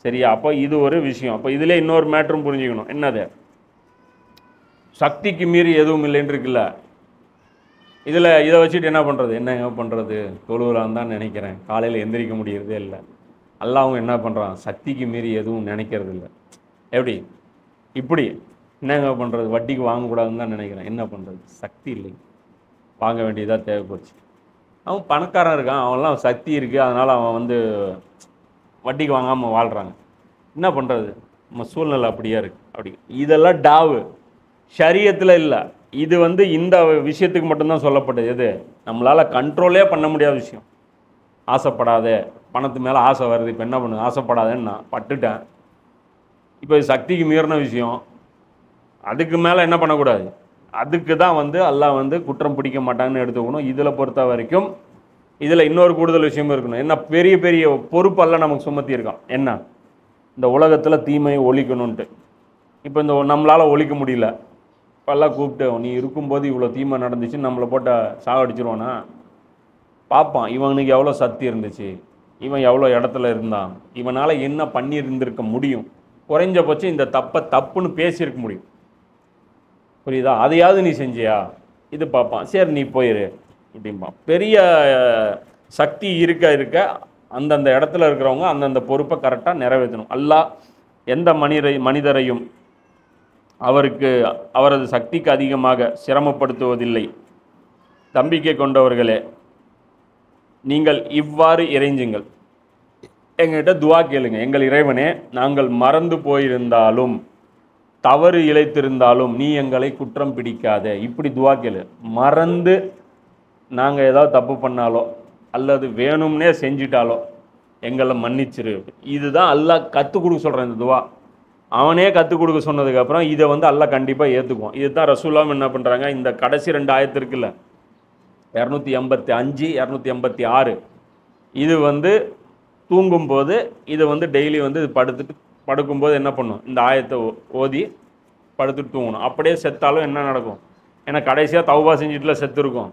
சரியா? அப்போ இது ஒரு விஷயம். அப்போ இதிலே இன்னொரு மேட்ரும் புரிஞ்சுக்கணும். என்னது, சக்திக்கு மீறி எதுவும் இல்லைன்னு இருக்குல்ல. இதில் இதை வச்சுட்டு என்ன பண்ணுறது, என்ன பண்ணுறது, தொழுவலான்னு தான் நினைக்கிறேன், காலையில் எந்திரிக்க முடியறதே இல்லை. அல்லாஹ் என்ன பண்ணுறான், சக்திக்கு மீறி எதுவும் நினைக்கிறது இல்லை. எப்படி இப்படி என்னங்க பண்ணுறது, வட்டிக்கு வாங்கக்கூடாதுன்னு தான் நினைக்கிறேன், என்ன பண்ணுறது, சக்தி இல்லை, வாங்க வேண்டியதாக தேவைப்போச்சு. அவன் பணக்காரன் இருக்கான், அவன்லாம் சக்தி இருக்குது, அதனால் அவன் வந்து வட்டிக்கு வாங்காமல் வாழ்கிறாங்க. என்ன பண்ணுறது, நம்ம சூழ்நிலை அப்படியே இருக்குது. அப்படி இதெல்லாம் டாவு, ஷரியத்தில் இல்லை. இது வந்து இந்த விஷயத்துக்கு மட்டும்தான் சொல்லப்பட்டது. எது நம்மளால் கண்ட்ரோலே பண்ண முடியாத விஷயம். ஆசைப்படாத, பணத்து மேலே ஆசை வருது, இப்போ என்ன பண்ணுது, ஆசைப்படாதேன்னு நான் பட்டுட்டேன். இப்போ இது சக்திக்கு மீறின விஷயம், அதுக்கு மேலே என்ன பண்ணக்கூடாது. அதுக்கு தான் வந்து அல்லாஹ் வந்து குற்றம் பிடிக்க மாட்டாங்கன்னு எடுத்துக்கணும். இதில் பொறுத்த வரைக்கும் இதில் இன்னொரு கூடுதல் விஷயமும் இருக்கணும். என்ன, பெரிய பெரிய பொறுப்பெல்லாம் நமக்கு சுமத்தி இருக்கான். என்ன, இந்த உலகத்தில் தீமையை ஒழிக்கணுன்ட்டு. இப்போ இந்த நம்மளால் ஒழிக்க முடியல, இப்போல்லாம் கூப்பிட்டு நீ இருக்கும்போது இவ்வளோ தீமை நடந்துச்சு, நம்மளை போட்ட சாகடிச்சிருவானா பார்ப்பான். இவனுக்கு எவ்வளோ சக்தி இருந்துச்சு, இவன் எவ்வளோ இடத்துல இருந்தான், இவனால் என்ன பண்ணியிருந்திருக்க முடியும், குறைஞ்சபட்சம் இந்த தப்புன்னு பேசியிருக்க முடியும். புரியுதா? அதையாவது நீ செஞ்சியா, இது பார்ப்பான். சரி நீ போயிரு அப்படிம்பான். பெரிய சக்தி இருக்க அந்தந்த இடத்துல இருக்கிறவங்க அந்தந்த பொறுப்பை கரெக்டாக நிறைவேற்றணும். அல்லாஹ் எந்த மனிதரையும் அவரது சக்திக்கு அதிகமாக சிரமப்படுத்துவதில்லை. நம்பிக்கை கொண்டவர்களே, நீங்கள் இவ்வாறு இறைஞ்சுங்கள், எங்கள்கிட்ட துவா கேளுங்க. எங்கள் இறைவனே, நாங்கள் மறந்து போயிருந்தாலும் தவறு இழைத்திருந்தாலும் நீ எங்களை குற்றம் பிடிக்காதே. இப்படி துவா கேளு. மறந்து நாங்கள் ஏதாவது தப்பு பண்ணாலோ அல்லது வேணும்னே செஞ்சிட்டாலோ எங்களை மன்னிச்சிரு. இதுதான் அல்லாஹ் கற்றுக் கொடுக்க சொல்கிறேன். இந்த துவா அவனே கற்றுக் கொடுக்க சொன்னதுக்கப்புறம் இதை அல்லாஹ் கண்டிப்பாக ஏற்றுக்குவோம். இதுதான் ரசூலுல்லாஹ் என்ன பண்ணுறாங்க, இந்த கடைசி 2 ஆயத்து இருக்குல்ல, 285 286, இது தூங்கும்போது இது டெய்லி படுக்கும்போது என்ன பண்ணும், இந்த ஆயத்தை ஓதி படுத்துட்டு தூங்கணும். அப்படியே செத்தாலும் என்ன நடக்கும், ஏன்னா கடைசியாக தௌபா செஞ்சுட்டுல செத்து இருக்கும்,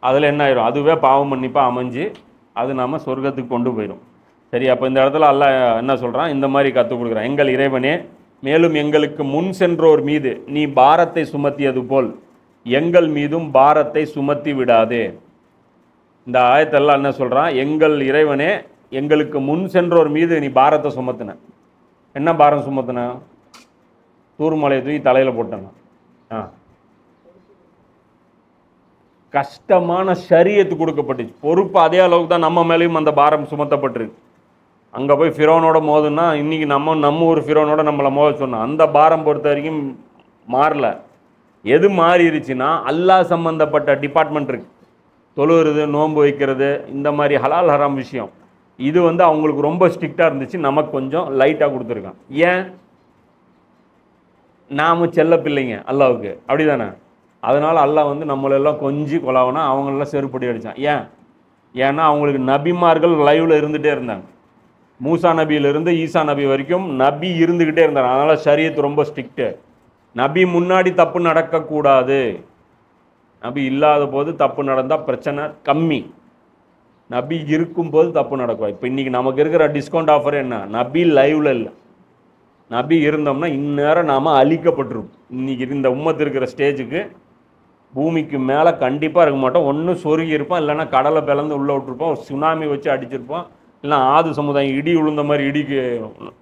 அதில் என்ன ஆயிரும், அதுவே பாவம் மன்னிப்பாக அமைஞ்சு அது நாம் சொர்க்கத்துக்கு கொண்டு போயிடும். சரி, அப்போ இந்த இடத்துல அல்லாஹ் என்ன சொல்கிறான், இந்த மாதிரி கற்றுக் கொடுக்குறான். எங்கள் இறைவனே, மேலும் எங்களுக்கு முன் சென்றோர் மீது நீ பாரத்தை சுமத்தியது போல் எங்கள் மீதும் பாரத்தை சுமத்தி விடாதே. இந்த ஆயத்தெல்லாம் என்ன சொல்கிறான், எங்கள் இறைவனே, எங்களுக்கு முன் சென்றோர் மீது நீ பாரத்தை சுமத்தின. என்ன பாரம் சுமத்தின? தூர்மலையை தூக்கி தலையில் போட்டன. கஷ்டமான ஷரியத்து கொடுக்கப்பட்டுச்சு, பொறுப்பு அதே அளவுக்கு தான் நம்ம மேலேயும் அந்த பாரம் சுமத்தப்பட்டிருக்கு. அங்கே போய் ஃபிரோனோட மோதுன்னா இன்றைக்கி நம்ம ஒரு ஃபிரோனோட நம்மளை மோத சொன்னோம். அந்த பாரம் பொறுத்த வரைக்கும் மாறல. எது மாறிடுச்சுன்னா அல்லாஹ் சம்மந்தப்பட்ட டிபார்ட்மெண்ட் இருக்குது, தொழுகிறது, நோன்பு வைக்கிறது, இந்த மாதிரி ஹலால் ஹராம் விஷயம், இது அவங்களுக்கு ரொம்ப ஸ்ட்ரிக்டாக இருந்துச்சு, நமக்கு கொஞ்சம் லைட்டாக கொடுத்துருக்கான். ஏன், நாம் செல்ல பிள்ளைங்க அல்லாவுக்கு, அப்படி தானே? அதனால் அல்லாஹ் நம்மளெல்லாம் கொஞ்சி கொலாவனா அவங்களெல்லாம் செருப்படி அடித்தான். ஏன்னா அவங்களுக்கு நபிமார்கள் லைவில் இருந்துகிட்டே இருந்தாங்க. மூசா நபியிலிருந்து ஈசா நபி வரைக்கும் நபி இருந்துக்கிட்டே இருந்தாங்க. அதனால் ஷரியத் ரொம்ப ஸ்ட்ரிக்ட்டு. நபி முன்னாடி தப்பு நடக்கக்கூடாது, நபி இல்லாத போது தப்பு நடந்தால் பிரச்சனை கம்மி, நபி இருக்கும்போது தப்பு நடக்கும். இப்போ இன்றைக்கி நமக்கு இருக்கிற டிஸ்கவுண்ட் ஆஃபர் என்ன, நபி லைவில் இல்லை, நபி இருந்தோம்னா இந்நேரம் நாம் அழிக்கப்பட்டிருப்போம். இன்றைக்கி இந்த உம்மத்து இருக்கிற ஸ்டேஜுக்கு பூமிக்கு மேலே கண்டிப்பாக இருக்க மாட்டோம். ஒன்று சொருகி இருப்போம், இல்லைன்னா கடலை பிளந்து உள்ளே விட்டுருப்போம், சுனாமி வச்சு அடிச்சிருப்போம், இல்லை ஆது சமுதாயம் இடி உளுந்த மாதிரி இடிக்கு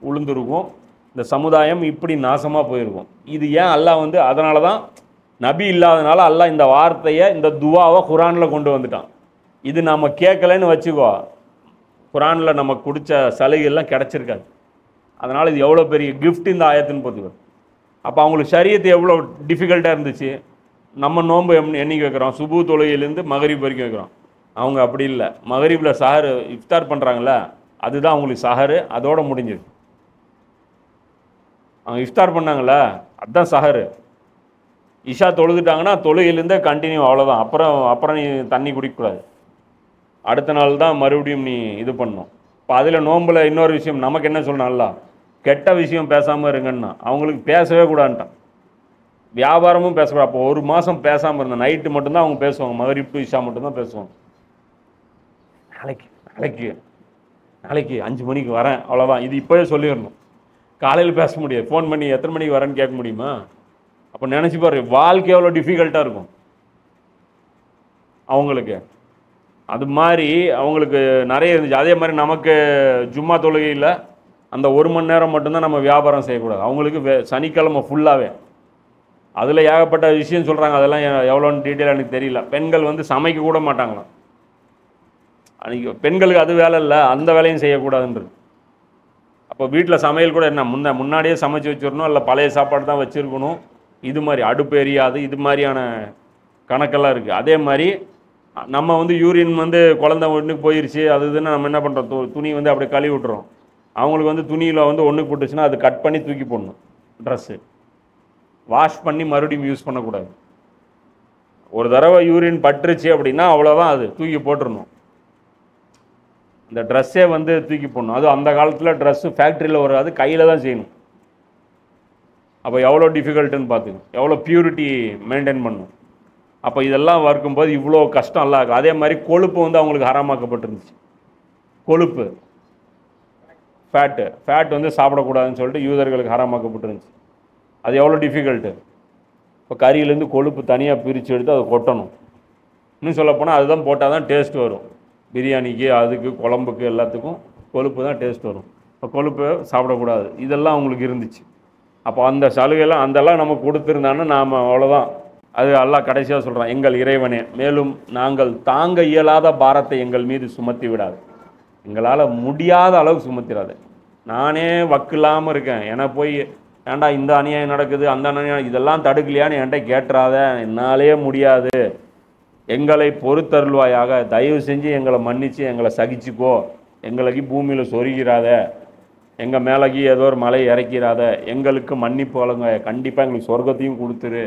உளுந்துருக்கும். இந்த சமுதாயம் இப்படி நாசமாக போயிருக்கும். இது ஏன் அல்லாஹ் அதனால தான் நபி இல்லாதனால அல்லாஹ் இந்த வார்த்தையை, இந்த துவாவை குரானில் கொண்டு வந்துட்டான். இது நாம் கேட்கலன்னு வச்சுக்கோ, குரானில் நமக்கு பிடிச்ச சலுகைலாம் கிடச்சிருக்காது. அதனால் இது எவ்வளோ பெரிய கிஃப்ட் இந்த ஆயத்துன்னு பார்த்துக்கோ. அப்போ அவங்களுக்கு ஷரியத்து எவ்வளோ டிஃபிகல்ட்டாக இருந்துச்சு. நம்ம நோன்பு என்னைக்கு வைக்கிறோம், சுபு தொழுகையிலேருந்து மகரிப் வரைக்கும் வைக்கிறோம். அவங்க அப்படி இல்லை, மகரிபில் சஹர் இஃப்தார் பண்ணுறாங்களே அதுதான் அவங்களுக்கு சஹரு, அதோடு முடிஞ்சிது. அவங்க இஃப்தார் பண்ணாங்களே அதுதான் சஹரு. இஷா தொழுதுட்டாங்கன்னா தொழுகையிலேருந்தே கண்டினியூ, அவ்வளோதான். அப்புறம் நீ தண்ணி குடிக்கக்கூடாது, அடுத்த நாள் தான் மறுபடியும் நீ இது பண்ணணும். இப்போ அதில் நோம்பில் இன்னொரு விஷயம் நமக்கு என்ன சொல்லணும்ல, கெட்ட விஷயம் பேசாமல் இருங்கன்னா, அவங்களுக்கு பேசவே கூடாதுன்ட்டான். வியாபாரமும் பேசக்கூடாது. அப்போ ஒரு மாதம் பேசாமல் இருந்தேன், நைட்டு மட்டும்தான் அவங்க பேசுவாங்க, மகரிப் டு இஷா மட்டும்தான் பேசுவாங்க. நாளைக்கு 5 மணிக்கு வரேன், அவ்வளோதான். இது இப்போவே சொல்லிடணும், காலையில் பேச முடியாது. ஃபோன் பண்ணி எத்தனை மணிக்கு வரேன்னு கேட்க முடியுமா? அப்போ நினச்சி பாரு, வாழ்க்கை எவ்வளோ டிஃபிகல்ட்டாக இருக்கும் அவங்களுக்கு. அது மாதிரி அவங்களுக்கு நிறைய இருந்துச்சு. அதே மாதிரி நமக்கு ஜும்மா தொழுகையில் அந்த 1 மணி நேரம் மட்டும்தான் நம்ம வியாபாரம் செய்யக்கூடாது. அவங்களுக்கு சனிக்கிழமை ஃபுல்லாகவே அதில் ஏகப்பட்ட விஷயம் சொல்கிறாங்க. அதெல்லாம் எவ்வளோன்னு டீட்டெயில் எனக்கு தெரியல. பெண்கள் சமைக்க கூட மாட்டாங்களாம். அன்றைக்கி பெண்களுக்கு அது வேலை இல்லை, அந்த வேலையும் செய்யக்கூடாதுன்றது. அப்போ வீட்டில் சமையல் கூட என்ன முன்னாடியே சமைச்சு வச்சிடணும், இல்லை பழைய சாப்பாடு தான் வச்சுருக்கணும். இது மாதிரி அடுப்பு எரியாது, இது மாதிரியான கணக்கெல்லாம் இருக்குது. அதே மாதிரி நம்ம யூரின் குழந்தை ஒன்றுக்கு போயிடுச்சு, அது இதுன்னு நம்ம என்ன பண்ணுறோம், துணி அப்படியே கழுவி விட்டுறோம். அவங்களுக்கு துணியில் ஒன்றுக்கு போட்டுச்சுன்னா அது கட் பண்ணி தூக்கி போடணும். ட்ரெஸ்ஸு வாஷ் பண்ணி மறுபடியும் யூஸ் பண்ணக்கூடாது. ஒரு தடவை யூரின் பட்டுருச்சு அப்படின்னா அவ்வளோதான், அது தூக்கி போட்டுடணும். இந்த ட்ரெஸ்ஸே வந்து தூக்கி போடணும். அதுவும் அந்த காலத்தில் ட்ரெஸ்ஸு ஃபேக்ட்ரியில் வராது, கையில் தான் செய்யணும். அப்போ எவ்வளோ டிஃபிகல்ட்டுன்னு பார்த்துங்க, எவ்வளோ பியூரிட்டி மெயின்டைன் பண்ணணும். அப்போ இதெல்லாம் வறுக்கும்போது இவ்வளோ கஷ்டம் எல்லாம் இருக்கும். அதே மாதிரி கொழுப்பு வந்து அவங்களுக்கு ஹராமாக்கப்பட்டிருந்துச்சு. கொழுப்பு ஃபேட் வந்து சாப்பிடக்கூடாதுன்னு சொல்லிட்டு யூதர்களுக்கு ஹராமாக்கப்பட்டிருந்துச்சு. அது எவ்வளோ டிஃபிகல்ட்டு. இப்போ கறியிலேருந்து கொழுப்பு தனியாக பிரித்து எடுத்து அதை கொட்டணும். இன்னும் சொல்லப்போனால் அதுதான் போட்டால் தான் டேஸ்ட் வரும். பிரியாணிக்கு, அதுக்கு, குழம்புக்கு, எல்லாத்துக்கும் கொழுப்பு தான் டேஸ்ட் வரும். இப்போ கொழுப்பு சாப்பிடக்கூடாது, இதெல்லாம் அவங்களுக்கு இருந்துச்சு. அப்போ அந்த சலுகைலாம் அதெல்லாம் நமக்கு கொடுத்துருந்தான்னு நாம் அவ்வளோதான். அது அல்லாஹ் கடைசியாக சொல்கிறான், எங்கள் இறைவனே, மேலும் நாங்கள் தாங்க இயலாத பாரத்தை எங்கள் மீது சுமத்தி விடாது, எங்களால் முடியாத அளவுக்கு சுமத்திடாது. நானே வக்கு இல்லாமல் இருக்கேன், ஏன்னா போய் ஏன்டா இந்த அநியாயம் நடக்குது, அந்த அநியாயம் இதெல்லாம் தடுக்கலையான்னு என்கிட்ட கேட்டுறாத, என்னாலே முடியாது, எங்களை பொறுத்தருள்வாயாக, தயவு செஞ்சு எங்களை மன்னித்து எங்களை சகிச்சுக்கோ, எங்களுக்கு பூமியில் சொருகிறாத, எங்கள் மேலகி ஏதோ ஒரு மலை இறக்கிறாத, எங்களுக்கு மன்னிப்பு வழங்க, கண்டிப்பாக எங்களுக்கு சொர்க்கத்தையும் கொடுத்துரு,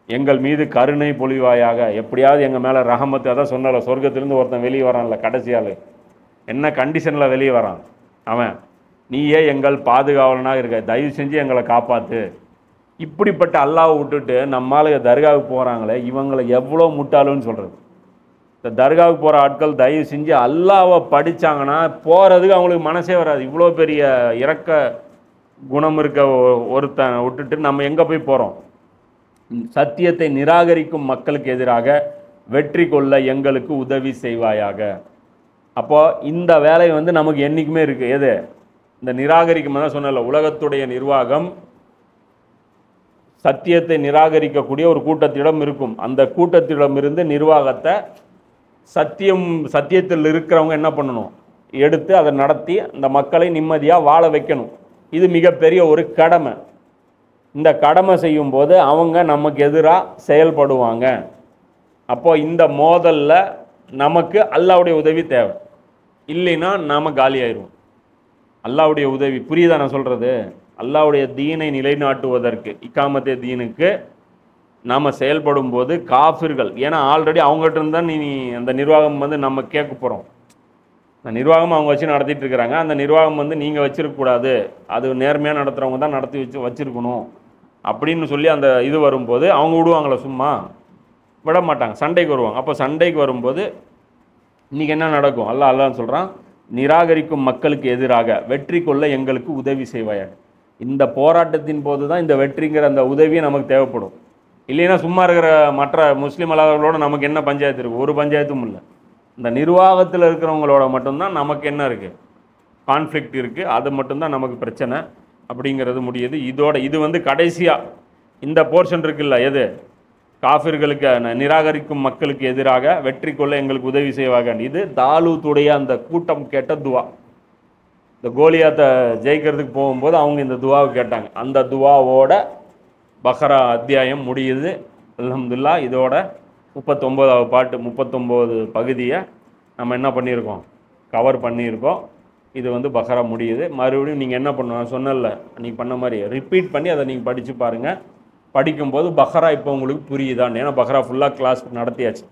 எங்கள் மீது கருணை பொழிவாயாக, எப்படியாவது எங்கள் மேலே ரஹமத்து. அதான் சொன்னல, சொர்க்கத்திலேருந்து ஒருத்தன் வெளியே வரான்ல கடைசியால், என்ன கண்டிஷனில் வெளியே வரான் அவன், நீயே எங்கள் பாதுகாவலனாக இருக்க, தயவு செஞ்சு எங்களை காப்பாற்று. இப்படிப்பட்ட அல்லாவை விட்டுட்டு நம்மால் தர்காவுக்கு போகிறாங்களே, இவங்களை எவ்வளோ முட்டாளுன்னு சொல்கிறது. இந்த தர்காவுக்கு போகிற ஆட்கள் தயவு செஞ்சு அல்லாவை படித்தாங்கன்னா போகிறதுக்கு அவங்களுக்கு மனசே வராது. இவ்வளோ பெரிய இறக்க குணம் இருக்க ஒருத்தனை விட்டுட்டு நம்ம எங்கே போய் போகிறோம்? சத்தியத்தை நிராகரிக்கும் மக்களுக்கு எதிராக வெற்றி கொள்ள எங்களுக்கு உதவி செய்வாயாக. அப்போது இந்த வேலை வந்து நமக்கு என்றைக்குமே இருக்குது. எது? இந்த நிராகரிக்கும் தான் சொன்னல, உலகத்துடைய நிர்வாகம் சத்தியத்தை நிராகரிக்கக்கூடிய ஒரு கூட்டத்திடம் இருக்கும். அந்த கூட்டத்திடமிருந்து நிர்வாகத்தை சத்தியத்தில் இருக்கிறவங்க என்ன பண்ணணும்? எடுத்து அதை நடத்தி அந்த மக்களை நிம்மதியாக வாழ வைக்கணும். இது மிகப்பெரிய ஒரு கடமை. இந்த கடமை செய்யும்போது அவங்க நமக்கு எதிராக செயல்படுவாங்க. அப்போ இந்த மோதலில் நமக்கு அல்லாவுடைய உதவி தேவை, இல்லைன்னா நாம் காலியாயிருவோம். அல்லாவுடைய உதவி புரியுதா நான் சொல்கிறது? அல்லாவுடைய தீனை நிலைநாட்டுவதற்கு, இக்காமத்தே தீனுக்கு நாம் செயல்படும் போது காஃபிர்கள், ஏன்னா ஆல்ரெடி அவங்ககிட்ட இருந்தால் நீ அந்த நிர்வாகம் வந்து நம்ம கேட்க போகிறோம். அந்த நிர்வாகம் அவங்க வச்சு நடத்திட்டு இருக்கிறாங்க. அந்த நிர்வாகம் வந்து நீங்கள் வச்சிருக்கக்கூடாது, அது நேர்மையாக நடத்துகிறவங்க தான் நடத்தி வச்சுருக்கணும் அப்படின்னு சொல்லி அந்த இது வரும்போது அவங்க விடுவாங்களே? சும்மா விட மாட்டாங்க, சண்டைக்கு வருவாங்க. அப்போ சண்டைக்கு வரும்போது இன்றைக்கி என்ன நடக்கும்? அல்லாஹ் சொல்கிறான், நிராகரிக்கும் மக்களுக்கு எதிராக வெற்றி கொள்ள எங்களுக்கு உதவி செய்வாயாக. இந்த போராட்டத்தின் போது தான் இந்த வெற்றிங்கிற அந்த உதவியை நமக்கு தேவைப்படும். இல்லைன்னா சும்மா இருக்கிற மற்ற முஸ்லீம் அல்லாதவர்களோட நமக்கு என்ன பஞ்சாயத்து இருக்குது? ஒரு பஞ்சாயத்தும் இல்லை. இந்த நிர்வாகத்தில் இருக்கிறவங்களோட மட்டும்தான் நமக்கு என்ன இருக்குது? கான்ஃப்ளிக்ட் இருக்குது. அது மட்டும்தான் நமக்கு பிரச்சனை அப்படிங்கிறது முடியுது. இது வந்து கடைசியாக இந்த போர்ஷன் இருக்குல்ல, எது? காஃபிர்களுக்கு, நிராகரிக்கும் மக்களுக்கு எதிராக வெற்றி கொள்ள எங்களுக்கு உதவி செய்வாங்க. இது தாலூத்துடைய அந்த கூட்டம் கேட்ட துவா. இந்த கோலியாத்தை ஜெயிக்கிறதுக்கு போகும்போது அவங்க இந்த துவாவை கேட்டாங்க. அந்த துவாவோட பக்ரா அத்தியாயம் முடியுது. அல்ஹம்துலில்லாஹ். இதோட 39வது பாட்டு, 39 பகுதியை நம்ம என்ன பண்ணியிருக்கோம்? கவர் பண்ணியிருக்கோம். இது வந்து பக்ரா முடியுது. மறுபடியும் நீங்கள் என்ன பண்ணணும்? சொன்னல, நீங்கள் பண்ண மாதிரி ரிப்பீட் பண்ணி அதை நீங்கள் படித்து பாருங்கள். படிக்கும்போது பக்ரா இப்போ உங்களுக்கு புரியுதான்னு. ஏன்னா பக்ரா ஃபுல்லாக கிளாஸ் நடத்தியாச்சு.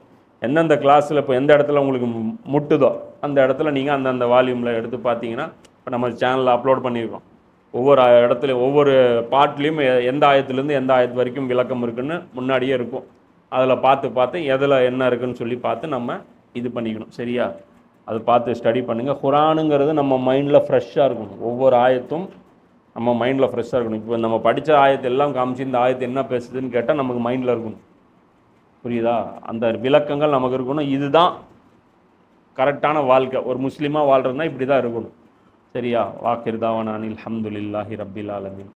எந்தெந்த கிளாஸில் இப்போ எந்த இடத்துல உங்களுக்கு முட்டுதோ அந்த இடத்துல நீங்கள் அந்தந்த வால்யூமில் எடுத்து பார்த்தீங்கன்னா, இப்போ நம்ம சேனலில் அப்லோட் பண்ணியிருக்கோம். ஒவ்வொரு இடத்துலையும் ஒவ்வொரு பாட்லேயும் எந்த ஆயத்துலேருந்து எந்த ஆயத்து வரைக்கும் விளக்கம் இருக்குன்னு முன்னாடியே இருக்கும். அதில் பார்த்து எதில் என்ன இருக்குதுன்னு சொல்லி பார்த்து நம்ம இது பண்ணிக்கணும். சரியா? அது பார்த்து ஸ்டடி பண்ணுங்கள். குரானுங்கிறது நம்ம மைண்டில் ஃப்ரெஷ்ஷாக இருக்கணும். ஒவ்வொரு ஆயத்தும் நம்ம மைண்டில் ஃப்ரெஷ்ஷாக இருக்கணும். இப்போ நம்ம படித்த ஆயத்து எல்லாம் காமிச்சு இந்த ஆயத்து என்ன பேசுதுன்னு கேட்டால் நமக்கு மைண்டில் இருக்கணும். புரியுதா? அந்த விளக்கங்கள் நமக்கு இருக்கணும். இதுதான் கரெக்டான வாழ்க்கை. ஒரு முஸ்லீமாக வாழ்கிறதுனா இப்படி தான் இருக்கணும். சரியா? வாக்கிர் தாவானா அனில் அல்ஹம்துலில்லாஹி ரப்பில் ஆலமீன்.